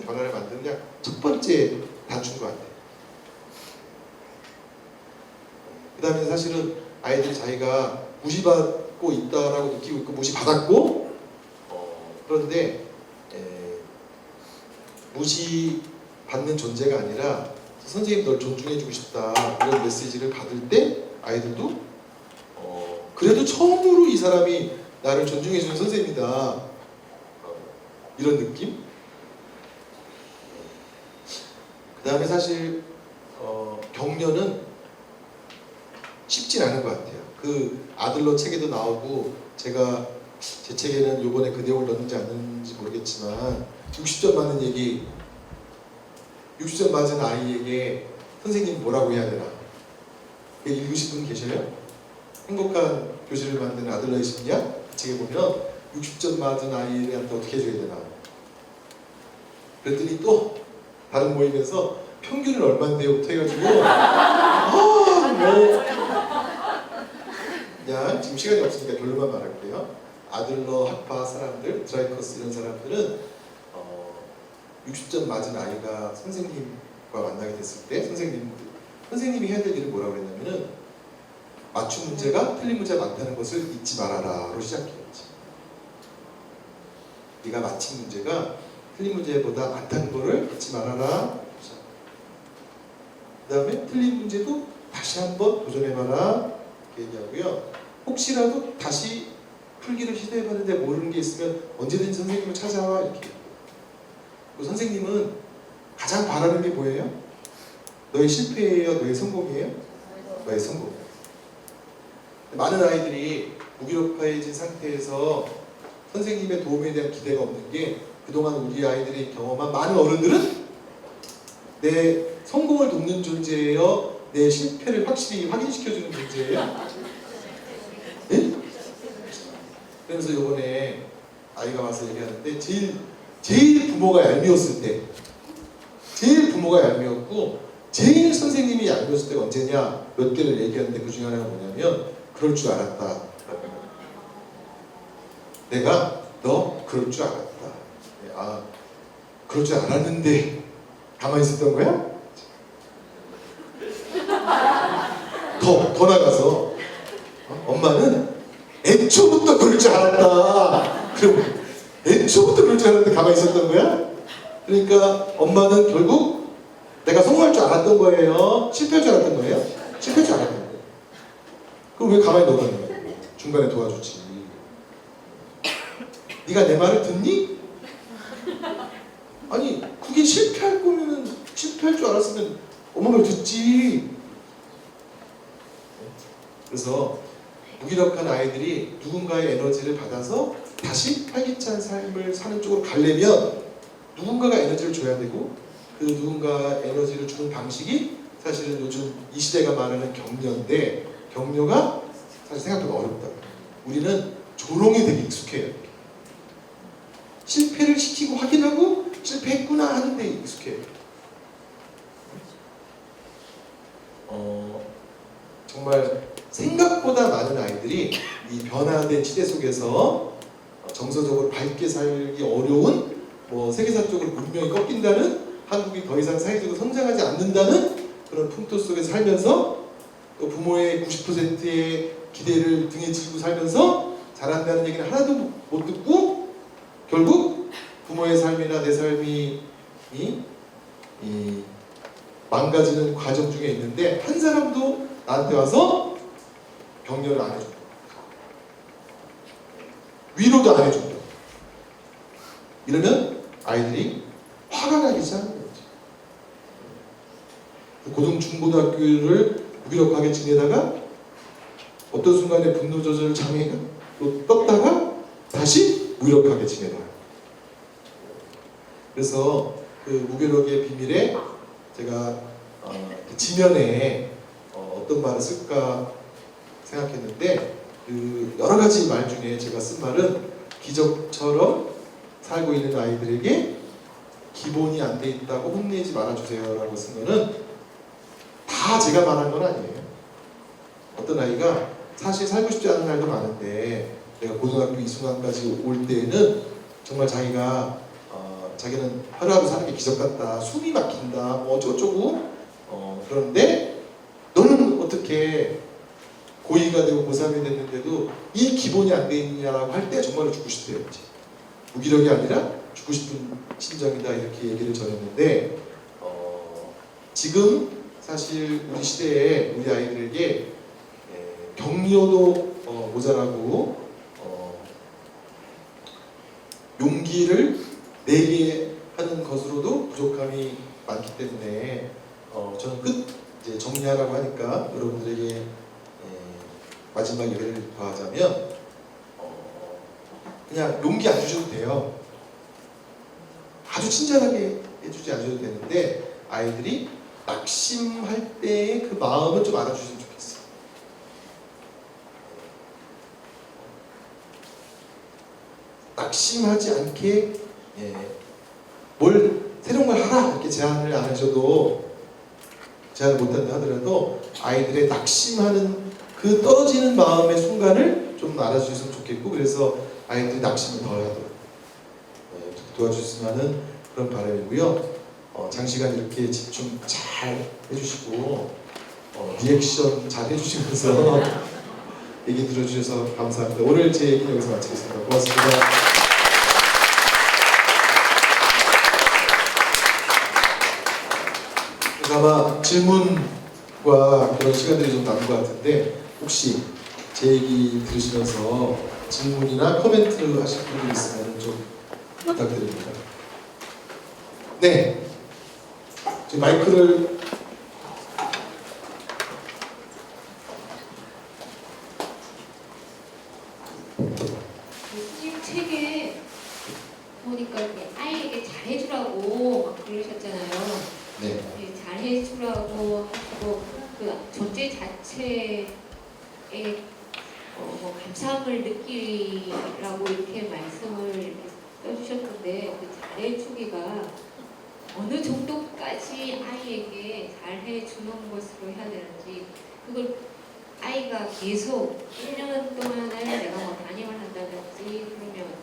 변화를 만드는 그냥 첫 번째 단추인 것 같아요. 그 다음에 사실은 아이들이 자기가 무시받고 있다라고 느끼고 있고 무시받았고 그런데 무시받는 존재가 아니라 선생님 널 존중해주고 싶다 이런 메시지를 받을 때 아이들도 그래도 처음으로 이 사람이 나를 존중해주는 선생님이다 이런 느낌? 그 다음에 사실 격려는 쉽진 않은 것 같아요. 그 아들러 책에도 나오고 제가 제 책에는 요번에 그 내용을 넣는지 안 넣는지 모르겠지만 60점 맞는 얘기 60점 맞은 아이에게 선생님이 뭐라고 해야 되나 읽으신 분 계셔요? 행복한 교실을 만드는 아들러의 심리학 그 책에 보면 60점 맞은 아이한테 어떻게 해줘야 되나 그랬더니 또 다른 모임에서 평균은 얼마인데요부터 해가지고 그냥 지금 시간이 없으니까 결론만 말할게요. 아들러 학파 사람들, 드라이커스 이런 사람들은 60점 맞은 아이가 선생님과 만나게 됐을 때 선생님이 해야 될 일은 뭐라고 그랬냐면은 맞춤 문제가 틀린 문제가 많다는 것을 잊지 말아라로 시작했지. 네가 맞힌 문제가 틀린 문제보다 많다는 것을 잊지 말아라. 그 다음에 틀린 문제도 다시 한번 도전해봐라 이렇게 얘기하고요. 혹시라도 다시 풀기를 시도해봤는데 모르는 게 있으면 언제든지 선생님을 찾아와 이렇게. 그 선생님은 가장 바라는 게 뭐예요? 너의 실패예요? 너의 성공이에요? 너의 성공. 많은 아이들이 무기력해진 상태에서 선생님의 도움에 대한 기대가 없는 게 그동안 우리 아이들이 경험한 많은 어른들은 내 성공을 돕는 존재예요? 내 실패를 확실히 확인시켜주는 존재예요? 네? 그래서 이번에 아이가 와서 얘기하는데 제일 부모가 얄미웠을 때 제일 부모가 얄미웠고 제일 선생님이 얄미웠을 때가 언제냐 몇 개를 얘기하는데 그 중에 하나가 뭐냐면 그럴 줄 알았다. 내가 너 그럴 줄 알았다. 아 그럴 줄 알았는데 가만히 있었던 거야? 더 나가서 엄마는 애초부터 그럴 줄 알았다. 그럼 애초부터 그럴 줄 알았는데 가만히 있었던 거야? 그러니까 엄마는 결국 내가 성공할 줄 알았던 거예요? 실패할 줄 알았던 거예요? 실패할 줄 알았던 거예요. 그럼 왜 가만히 넣어놨냐? 중간에 도와주지. 네가 내 말을 듣니? 아니 그게 실패할 거면은 실패할 줄 알았으면 엄마 말 듣지. 그래서 무기력한 아이들이 누군가의 에너지를 받아서 다시 활기찬 삶을 사는 쪽으로 가려면 누군가가 에너지를 줘야 되고 그 누군가 에너지를 주는 방식이 사실은 요즘 이 시대가 말하는 격려인데 격려가 사실 생각보다 어렵다. 우리는 조롱이 되게 익숙해요. 실패를 시키고 확인하고 실패했구나 하는데 익숙해요. 정말 생각보다 많은 아이들이 이 변화된 시대 속에서 정서적으로 밝게 살기 어려운 세계사적으로 문명이 꺾인다는 한국이 더 이상 사회적으로 성장하지 않는다는 그런 풍토 속에 살면서 또 부모의 90%의 기대를 등에 지고 살면서 잘한다는 얘기는 하나도 못 듣고 결국 부모의 삶이나 내 삶이 이 망가지는 과정 중에 있는데 한 사람도 나한테 와서 격려를 안 해준다. 위로도 안 해준다. 이러면 아이들이 화가 나기 시작하는 거지. 고등, 중고등학교를 무기력하게 지내다가 어떤 순간에 분노 조절 장애가 또 떴다가 다시 무기력하게 지내다가. 그래서 그 무기력의 비밀에 제가 그 지면에 어떤 말을 쓸까 생각했는데 그 여러 가지 말 중에 제가 쓴 말은 기적처럼 살고 있는 아이들에게 기본이 안 돼 있다고 혼내지 말아주세요 라고 쓴 거는 다 제가 말한 건 아니에요. 어떤 아이가 사실 살고 싶지 않은 날도 많은데 내가 고등학교 이 순간까지 올 때에는 정말 자기가 자기는 하루하루 사는 게 기적 같다, 숨이 막힌다, 뭐 어쩌고 그런데 너는 어떻게 고2가 되고 고3이 됐는데도 이 기본이 안 돼 있냐라고 할 때 정말로 죽고 싶대요. 무기력이 아니라 죽고 싶은 심정이다 이렇게 얘기를 전했는데 지금 사실 우리 시대에 우리 아이들에게 격려도 모자라고 용기를 내게 하는 것으로도 부족함이 많기 때문에 저는 이제 정리하라고 하니까 여러분들에게 마지막 얘기를 더하자면 그냥 용기 안 주셔도 돼요. 아주 친절하게 해주지 않으셔도 되는데 아이들이 낙심할 때의 그 마음을 좀 알아주시면 좋겠어요. 낙심하지 않게 뭘 새로운 걸 하라 이렇게 제안을 안 하셔도 제안을 못한다 하더라도 아이들의 낙심하는 그 떨어지는 마음의 순간을 좀 알아주셨으면 좋겠고 그래서 아이들이 낙심을 덜 하도록 도와주셨으면 하는 그런 바람이고요. 장시간 이렇게 집중 잘 해주시고 리액션 잘 해주시면서 얘기 들어주셔서 감사합니다. 오늘 제 얘기는 여기서 마치겠습니다. 고맙습니다. 아마 질문과 그런 시간들이 좀 남은 것 같은데 혹시 제 얘기 들으시면서 질문이나 코멘트 하실 분이 있으면 좀 부탁드립니다. 네, 마이크를 교수님 책에 보니까 아이에게 잘해주라고 막 그러셨잖아요. 네. 잘해주라고 하시고 그 존재 자체에 뭐 감사함을 느끼라고 이렇게 말씀을 이렇게 써주셨는데 그 잘해주기가 어느 정도까지 아이에게 잘해주는 것으로 해야 되는지 그걸 아이가 계속 1년 동안을 내가 뭐 담임을 한다든지 그러면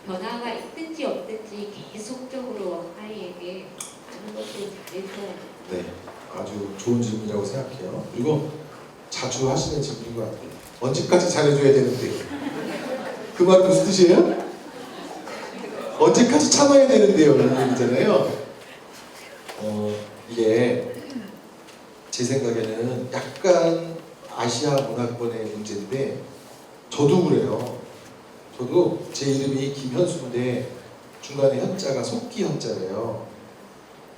변화가 있든지 없든지 계속적으로 아이에게 하는 것을 잘해줘야 돼요. 네, 아주 좋은 질문이라고 생각해요. 그리고 자주 하시는 질문인 것 같아요. 언제까지 잘해줘야 되는데? 그 말 무슨 뜻이에요? 언제까지 참아야 되는데요? 이런 얘기잖아요. 이게 제 생각에는 약간 아시아 문화권의 문제인데 저도 그래요. 저도 제 이름이 김현수인데 중간에 현자가 속기 현자예요.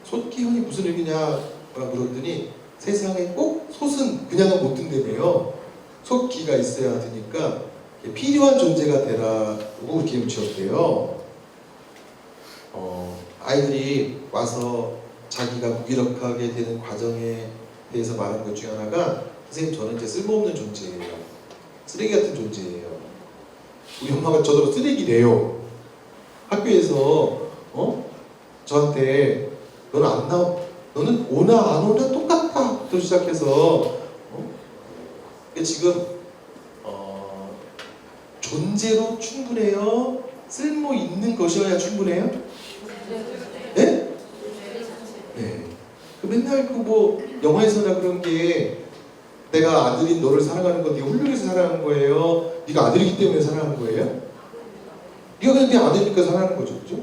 속기현이 무슨 의미냐 물었더니 세상에 꼭 솥은 그냥은 못 든다며요. 속기가 있어야 되니까 필요한 존재가 되라고 이렇게 지었대요. 아이들이 와서 자기가 무기력하게 되는 과정에 대해서 말하는 것 중에 하나가 선생님 저는 이제 쓸모없는 존재예요. 쓰레기 같은 존재예요. 우리 엄마가 저더러 쓰레기래요. 학교에서 저한테 너는 안 나오, 너는 오나 안 오나 똑같다 부터 시작해서 지금 존재로 충분해요? 쓸모 있는 것이어야 충분해요? 네? 네. 맨날 그 뭐 영화에서나 그런 게 내가 아들인 너를 사랑하는 건 네가 훌륭해서 사랑하는 거예요? 네가 아들이기 때문에 사랑하는 거예요? 네가 그냥 네 아들이니까 사랑하는 거죠, 그죠?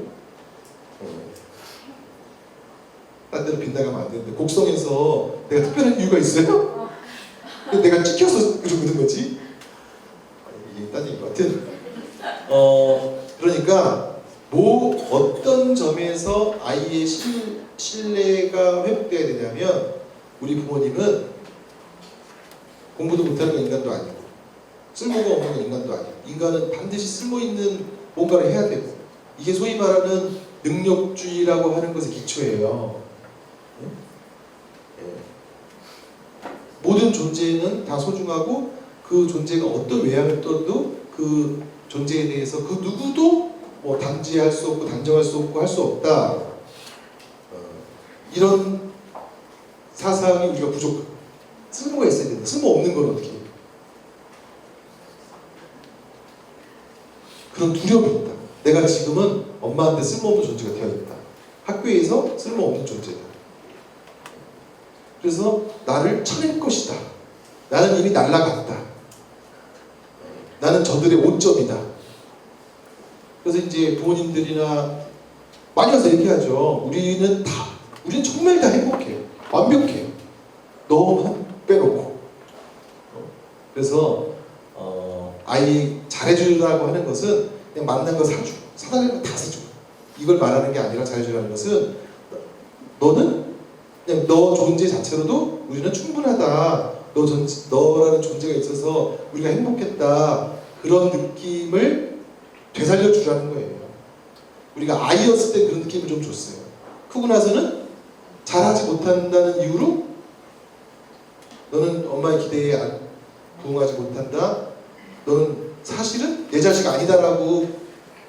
딴 데로 빗나가면 안 되는데 곡성에서 내가 특별한 이유가 있어요? 근데 내가 찍혀서 그러는 거지? 이게 딴 얘기인 것 같은. 그러니까 어떤 점에서 아이의 신뢰가 회복돼야 되냐면 우리 부모님은 공부도 못하는 건 인간도 아니고 쓸모가 없는 건 인간도 아니고 인간은 반드시 쓸모있는 뭔가를 해야 되고 이게 소위 말하는 능력주의라고 하는 것의 기초예요. 모든 존재는 다 소중하고 그 존재가 어떤 외향을 떠도 그 존재에 대해서 그 누구도 뭐 단지할 수 없고 단정할 수 없고 할 수 없다. 이런 사상이 우리가 부족해. 쓸모가 있어야 된다. 쓸모 없는 건 어떻게 해? 그런 두려움이 있다. 내가 지금은 엄마한테 쓸모없는 존재가 되어 있다. 학교에서 쓸모없는 존재다. 그래서 나를 쳐낼 것이다. 나는 이미 날아갔다. 나는 저들의 오점이다. 그래서 이제 부모님들이나 많이 와서 얘기하죠. 우리는 정말 다 행복해요. 완벽해요. 너만 빼놓고. 그래서 아이 잘해주라고 하는 것은 그냥 만난 거 사달라는 거 다 사주고 이걸 말하는 게 아니라 잘해주라는 것은 너는 그냥 너 존재 자체로도 우리는 충분하다. 너라는 존재가 있어서 우리가 행복했다. 그런 느낌을 되살려 주라는 거예요. 우리가 아이였을 때 그런 느낌을 좀 줬어요. 크고 나서는 잘하지 못한다는 이유로 너는 엄마의 기대에 부응하지 못한다. 너는 사실은 내 자식 아니다라고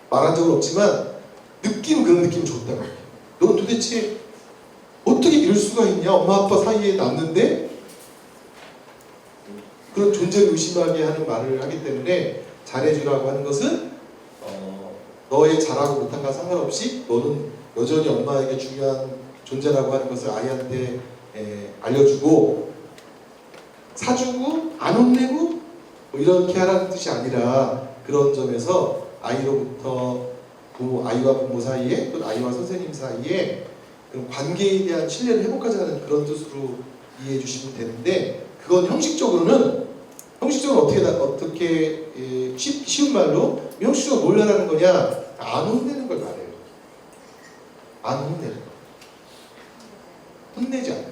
말한 적은 없지만 그런 느낌을 줬다고. 넌 도대체 어떻게 이럴 수가 있냐? 엄마 아빠 사이에 남는데 그런 존재를 의심하게 하는 말을 하기 때문에 잘해주라고 하는 것은 너의 잘하고 못한과 상관없이 너는 여전히 엄마에게 중요한 존재라고 하는 것을 아이한테 알려주고 사주고 안 혼내고 뭐 이렇게 하라는 뜻이 아니라 그런 점에서 아이로부터 아이와 부모 사이에 또 아이와 선생님 사이에 그런 관계에 대한 신뢰를 회복하자는 그런 뜻으로 이해해 주시면 되는데 그건 형식적으로는 어떻게 쉬운 말로 형식적으로 뭘 하라는 거냐? 안 혼내는 걸 말해요. 안 혼내는 거. 혼내지 않는 거.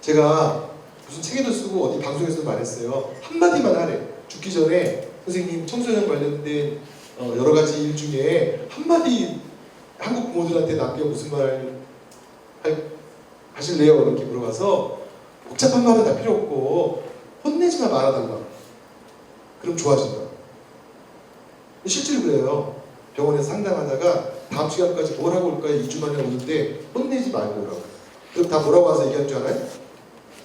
제가 무슨 책에도 쓰고 어디 방송에서도 말했어요. 한마디만 하래. 죽기 전에 선생님 청소년 관련된 여러 가지 일 중에 한마디 한국 부모들한테 남겨 무슨 말 하실래요? 이렇게 물어봐서 복잡한 말은 다 필요 없고 혼내지만 말아달라. 그럼 좋아진다. 실제로 그래요. 병원에서 상담하다가 다음 시간까지 뭘 하고 올까요? 2주 만에 오는데 혼내지 말고 오라고. 그럼 다 뭐라고 와서 얘기한 줄 알아요?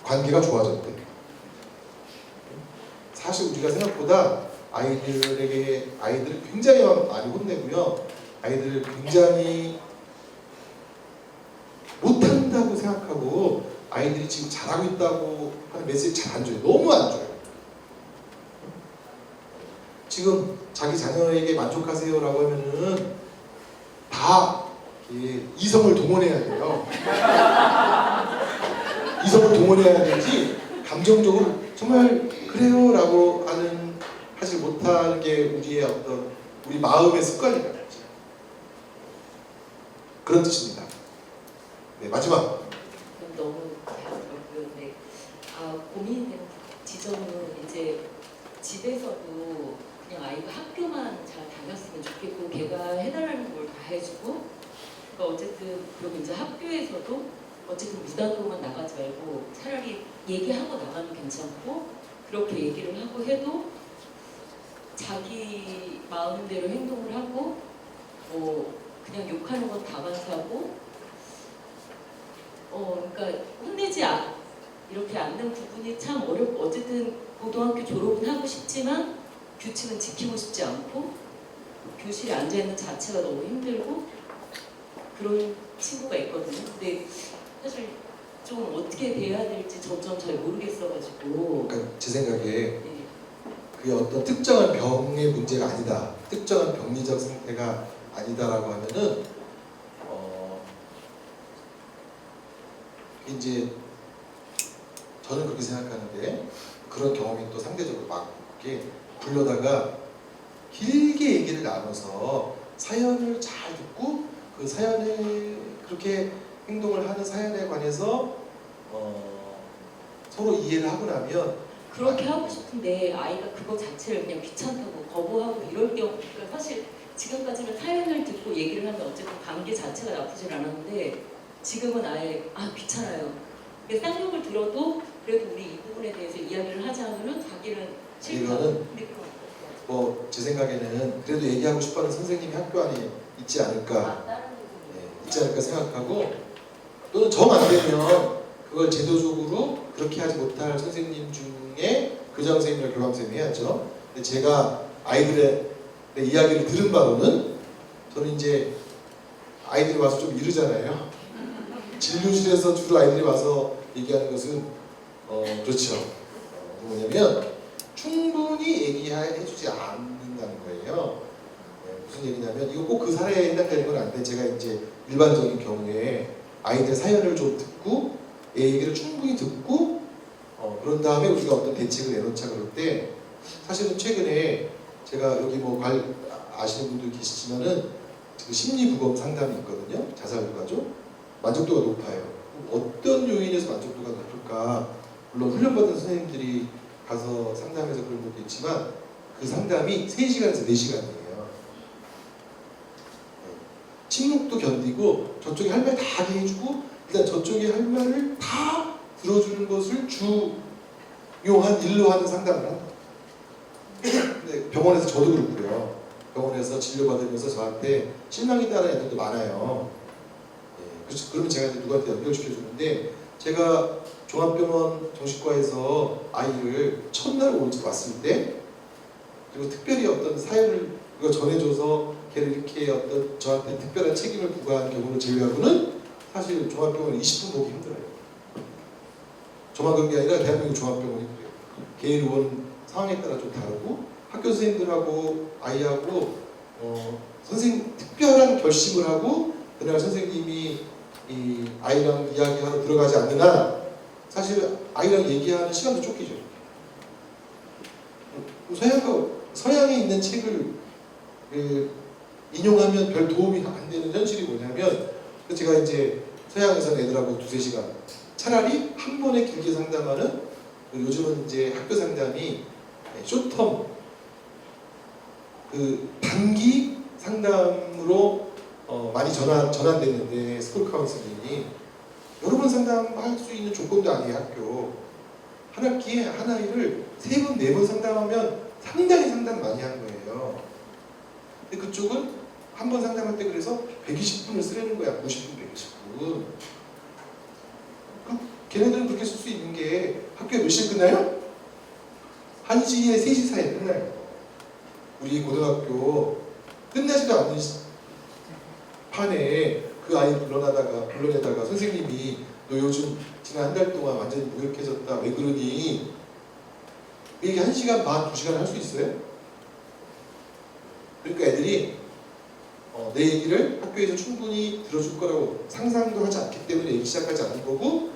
관계가 좋아졌대. 사실 우리가 생각보다 아이들을 굉장히 많이 혼내고요. 아이들을 굉장히 못한다고 생각하고 아이들이 지금 잘하고 있다고 하는 메시지 잘 안 줘요. 너무 안 줘요. 지금 자기 자녀에게 만족하세요 라고 하면은 다 이성을 동원해야 돼요. 이성을 동원해야 되지 감정적으로 정말 그래요 라고 하지 못하는 게 우리 마음의 습관이라는 거죠. 그런 뜻입니다. 네, 마지막. 너무 잘 들었고요. 네. 고민된 지점은 이제 집에서도 그냥 아이가 학교만 잘 다녔으면 좋겠고 걔가 해달라는 걸 다 해주고 그러니까 어쨌든 그럼 이제 학교에서도 어쨌든 무단으로만 나가지 말고 차라리 얘기하고 나가면 괜찮고 그렇게 얘기를 하고 해도 자기 마음대로 행동을 하고 뭐 그냥 욕하는 건 다반사고 그러니까 혼내지 이렇게 않는 부분이 참 어렵고 어쨌든 고등학교 졸업은 하고 싶지만 규칙은 지키고 싶지 않고 교실에 앉아있는 자체가 너무 힘들고 그런 친구가 있거든요. 근데 사실 좀 어떻게 대해야 될지 전 잘 모르겠어가지고. 그러니까 제 생각에 네. 그게 어떤 특정한 병의 문제가 아니다, 특정한 병리적 상태가 아니다라고 하면은 이제 저는 그렇게 생각하는데, 그런 경험이 또 상대적으로 많게 불러다가 길게 얘기를 나눠서 사연을 잘 듣고 그 사연에 그렇게 행동을 하는 사연에 관해서 서로 이해를 하고 나면 그렇게 하고 싶은데 아이가 그거 자체를 그냥 귀찮다고 거부하고 이럴 경우, 그러니까 사실 지금까지는 사연을 듣고 얘기를 하면 어쨌든 관계 자체가 나쁘진 않았는데 지금은 아예 귀찮아요. 근데 쌍욕을 들어도 그래도 우리 이 부분에 대해서 이야기를 하자 하면은 자기는 싫다고. 이거는 근데 그건 뭐 제 생각에는 그래도 얘기하고 싶어하는 선생님이 학교 안에 있지 않을까, 다른 부분이. 있지 않을까 생각하고, 또는 정 안 되면 그걸 제도적으로 그렇게 하지 못할 선생님 중에 교장 선생님이나 교감 선생님이 해야죠. 근데 제가 아이들의 이야기를 들은 바로는, 저는 이제 아이들이 와서 좀 이르잖아요. 진료실에서 주로 아이들이 와서 얘기하는 것은 그렇죠. 뭐냐면 충분히 얘기해주지 않는다는 거예요. 무슨 얘기냐면, 이거 꼭 그 사례에 해당되는 건 아닌데, 제가 이제 일반적인 경우에 아이들 사연을 좀 듣고 얘기를 충분히 듣고 그런 다음에 우리가 어떤 대책을 내놓자 그럴 때, 사실은 최근에 제가 여기 뭐 아시는 분들 계시지만은 지금 심리부검 상담이 있거든요. 자살부가죠. 만족도가 높아요. 어떤 요인에서 만족도가 높을까? 물론 훈련받은 선생님들이 가서 상담해서 그런 것도 있지만, 그 상담이 3시간에서 4시간이에요. 침묵도 견디고 저쪽이 할 말 다 하게 해주고, 일단 저쪽이 할 말을 다 들어주는 것을 주요한 일로 하는 상담을 합니다. 근데 병원에서 저도 그렇고요. 병원에서 진료받으면서 저한테 실망이다는 애들도 많아요. 그렇죠. 그러면 제가 이제 누구한테 연결시켜 주는데, 제가 종합병원 정신과에서 아이를 첫날 왔을 때, 그리고 특별히 어떤 사연을 이거 전해줘서 걔를 이렇게 어떤 저한테 특별한 책임을 부과한 경우를 제외하고는 사실 종합병원 20분 보기 힘들어요. 저만 그런 게 아니라 대한민국 종합병원이 그래요. 개인 의원 상황에 따라 좀 다르고, 학교 선생님들하고 아이하고 선생님 특별한 결심을 하고 그날 선생님이 이 아이랑 이야기하러 들어가지 않는 한 사실 아이랑 얘기하는 시간도 쫓기죠. 서양에 있는 책을 인용하면 별 도움이 안 되는 현실이 뭐냐면, 제가 이제 서양에서는 애들하고 2-3시간, 차라리 한 번에 길게 상담하는, 요즘은 이제 학교 상담이 쇼텀, 그 단기 상담으로 많이 전환됐는데, 스쿨 카운슬링이 여러 번 상담할 수 있는 조건도 아니에요. 학교 한 학기에 한 아이를 3번, 4번 상담하면 상당히 상담 많이 한 거예요. 근데 그쪽은 한 번 상담할 때 그래서 120분을 쓰려는 거야. 90분, 120분. 그럼 걔네들은 그렇게 쓸 수 있는 게 학교에 몇 시에 끝나요? 1시에 3시 사이에 끝나요. 우리 고등학교 끝나지도 않는 판에 그 아이 불러내다가 선생님이 너 요즘 지난 한 달 동안 완전히 무력해졌다. 왜 그러니? 이게 1시간 반, 2시간 할 수 있어요? 그러니까 애들이 내 얘기를 학교에서 충분히 들어줄 거라고 상상도 하지 않기 때문에 얘기 시작하지 않는 거고,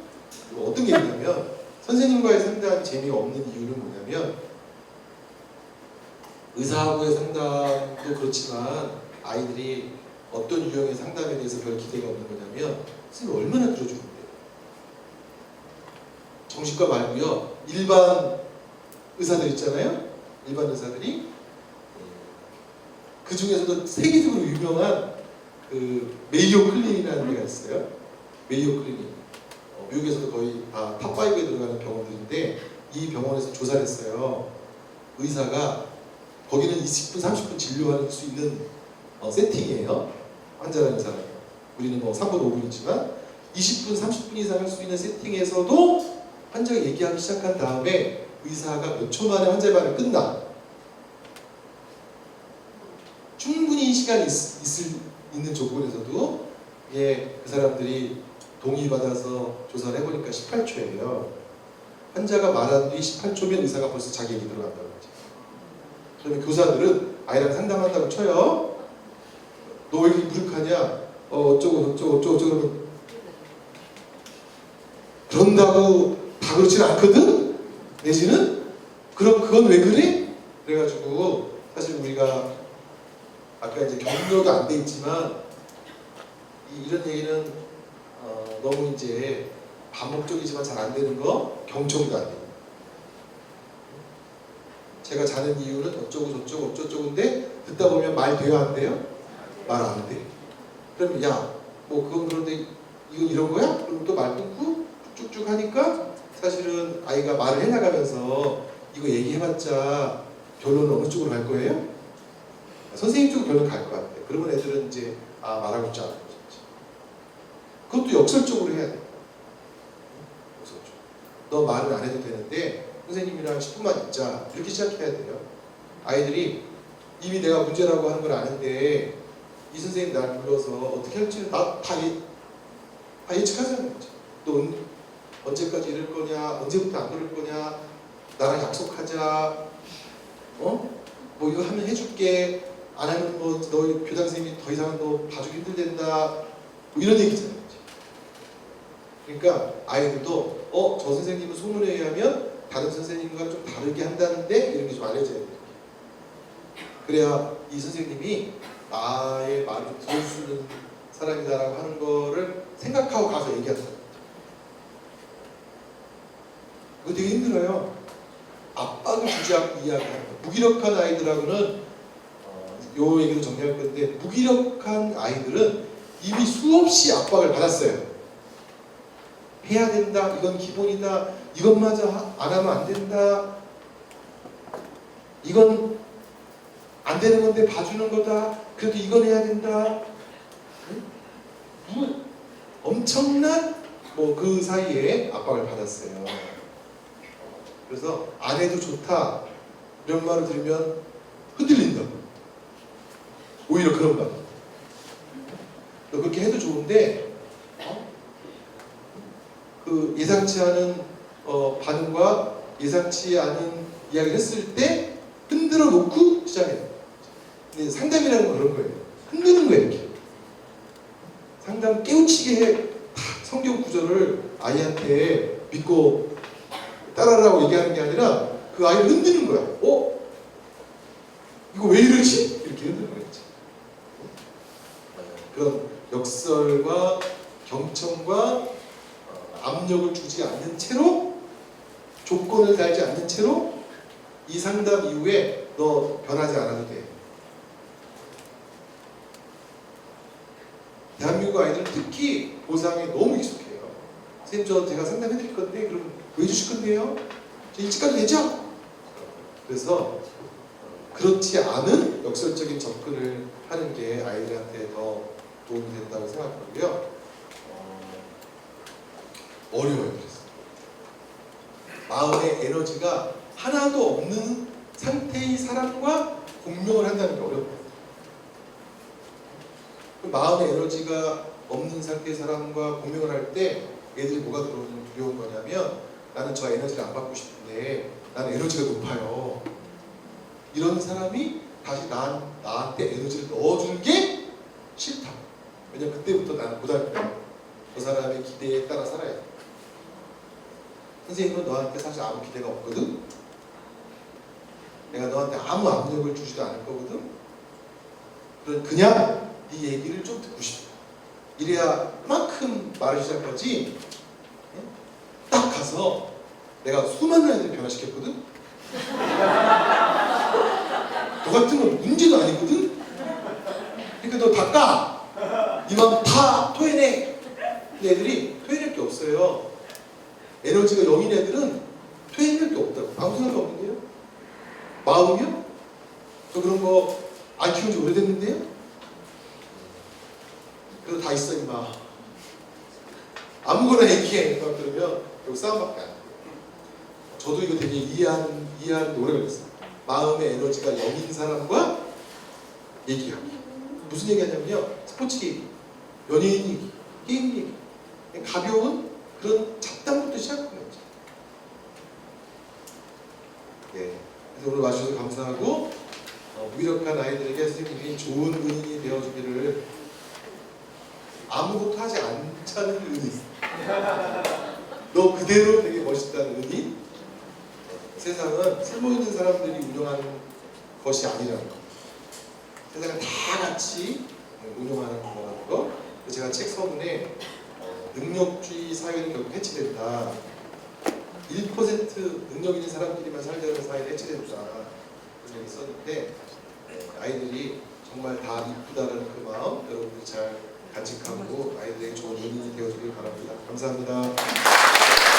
어떤 게 있냐면, 선생님과의 상담이 재미가 없는 이유는 뭐냐면, 의사하고의 상담도 그렇지만 아이들이 어떤 유형의 상담에 대해서 별 기대가 없는 거냐면, 선생님 얼마나 들어주는데. 정신과 말고요, 일반 의사들 있잖아요. 일반 의사들이 그 중에서도 세계적으로 유명한 그 메이오 클리닉이라는 데가 있어요. 메이오 클리닉. 미국에서도 거의 다 탑5에 들어가는 병원들인데, 이 병원에서 조사를 했어요. 의사가 거기는 20분, 30분 진료할 수 있는 세팅이에요. 환자라는 사람이. 우리는 뭐 3분, 5분이지만 20분, 30분 이상 할 수 있는 세팅에서도 환자가 얘기하기 시작한 다음에 의사가 몇 초 만에 환자의 말을 끝나. 충분히 시간이 있는 조건에서도 그 사람들이 동의받아서 조사를 해보니까 18초예요. 환자가 말한 뒤 18초면 의사가 벌써 자기 얘기 들어간다고 그러죠. 그러면 교사들은 아이랑 상담한다고 쳐요. 너 왜 이렇게 무력하냐? 어쩌고 그러면 그런다고 다 그렇지는 않거든? 내지는 그럼 그건 왜 그래? 그래가지고 사실 우리가 아까 이제 격려가 안 돼 있지만 이런 얘기는 너무 이제 반복적이지만 잘 안 되는 거 경청도 안 돼요. 제가 자는 이유는 어쩌고 저쩌고인데 듣다 보면 말 돼요 안 돼요? 말 안 돼. 그럼 야 뭐 그건 그런데 이건 이런 거야? 그럼 또 말 끊고 쭉쭉 하니까 사실은 아이가 말을 해나가면서 이거 얘기해봤자 결론은 어느 쪽으로 갈 거예요? 선생님 쪽으로 결론 갈 것 같아요. 그러면 애들은 이제 말하고 있지 않은 거죠. 그것도 역설적으로 해야 돼요. 역설적으로. 너 말은 안 해도 되는데 선생님이랑 10분만 있자 이렇게 시작해야 돼요. 아이들이 이미 내가 문제라고 하는 걸 아는데 이 선생님 날 불러서 어떻게 할지는 다 예측하자는 거죠. 너 언제까지 이럴 거냐, 언제부터 안 그럴 거냐, 나랑 약속하자, 뭐 이거 하면 해줄게, 안 하면 뭐 너희 교장 선생님이 더 이상은 너 봐주기 힘들댄다, 뭐 이런 얘기잖아요. 그러니까 아이들도 저 선생님은 소문에 의하면 다른 선생님과 좀 다르게 한다는데 이런 게 좀 알려져야 돼요. 그래야 이 선생님이 나의 말을 좀 들어주는 사람이다라고 하는 거를 생각하고 가서 얘기한다. 그거 되게 힘들어요. 압박을 주지 않고 이야기하는 거. 무기력한 아이들하고는 요 얘기로 정리할 건데, 무기력한 아이들은 이미 수없이 압박을 받았어요. 해야 된다, 이건 기본이다, 이것마저 안 하면 안 된다, 이건 안 되는 건데 봐주는 거다, 그래도 이건 해야 된다. 엄청난 그 사이에 압박을 받았어요. 그래서 안 해도 좋다 이런 말을 들으면 흔들린다. 오히려 그런 말. 그렇게 해도 좋은데 그 예상치 않은 반응과 예상치 않은 이야기를 했을 때 흔들어 놓고 시작해요. 근데 상담이라는 건 그런 거예요. 흔드는 거예요. 이렇게. 상담 깨우치게 해. 성경 구절을 아이한테 믿고 따라라고 얘기하는 게 아니라 그 아이를 흔드는 거야. 이거 왜 이러지? 이렇게 흔드는 거겠지. 그런 역설과 경청과 압력을 주지 않는 채로, 조건을 달지 않는 채로 이 상담 이후에 너 변하지 않아도 돼. 대한민국 아이들은 특히 보상에 너무 익숙해요. 선생님 제가 상담해 드릴 건데 그럼 왜 주실 건데요? 저 일찍 가도 되죠? 그래서 그렇지 않은 역설적인 접근을 하는 게 아이들한테 더 도움이 된다고 생각하고요. 어려워요. 그래서 마음의 에너지가 하나도 없는 상태의 사람과 공명을 한다는 게 어렵다. 마음의 에너지가 없는 상태의 사람과 공명을 할 때 애들이 뭐가 두려운 거냐면, 나는 저 에너지를 안 받고 싶은데 나는 에너지가 높아요. 이런 사람이 다시 나한테 에너지를 넣어주는 게 싫다. 왜냐면 그때부터 나는 고등학교 저 사람의 기대에 따라 살아야 돼. 선생님은 너한테 사실 아무 기대가 없거든. 내가 너한테 아무 압력을 주지도 않을 거거든. 그냥 네 얘기를 좀 듣고 싶다. 이래야 그만큼 말을 시작하지. 딱 가서 내가 수많은 아이들을 변화시켰거든. 너 같은 건 문제도 아니거든. 그러니까 너 다 까. 네 마음 다 토해내. 근데 애들이 토해낼 게 없어요. 에너지가 0인 애들은 토해낼 게 없다고. 아무 생각이 없는데요. 마음이요? 저 그런 거 안 키운 지 오래됐는데요. 그래도 다 있어 임마. 아무거나 얘기해. 그러면 여기 싸움밖에 안 돼요. 저도 이거 되게 이해하는 오래 걸렸어요. 마음의 에너지가 0인 사람과 얘기하기. 무슨 얘기하냐면요. 스포츠 얘기, 연예인 얘기, 게임 얘기. 가벼운 그런 잡담부터 시작한 거죠. 네. 그래서 오늘 와주셔서 감사하고 무기력한 아이들에게 선생님이 좋은 은인이 되어주기를 아무것도 하지 않자는 은인. 너 그대로 되게 멋있다는 은인. 세상은 쓸모있는 사람들이 운영하는 것이 아니라는 거. 세상을 다 같이 운영하는 거라는 거. 제가 책 서문에 능력주의 사회는 결국 해치된다. 1% 능력 있는 사람끼리만 살려는 사회는 해치된다. 그런 얘기 썼는데 아이들이 정말 다 이쁘다는 그 마음 여러분들이 잘 간직하고 아이들에게 좋은 은인이 되어주길 바랍니다. 감사합니다.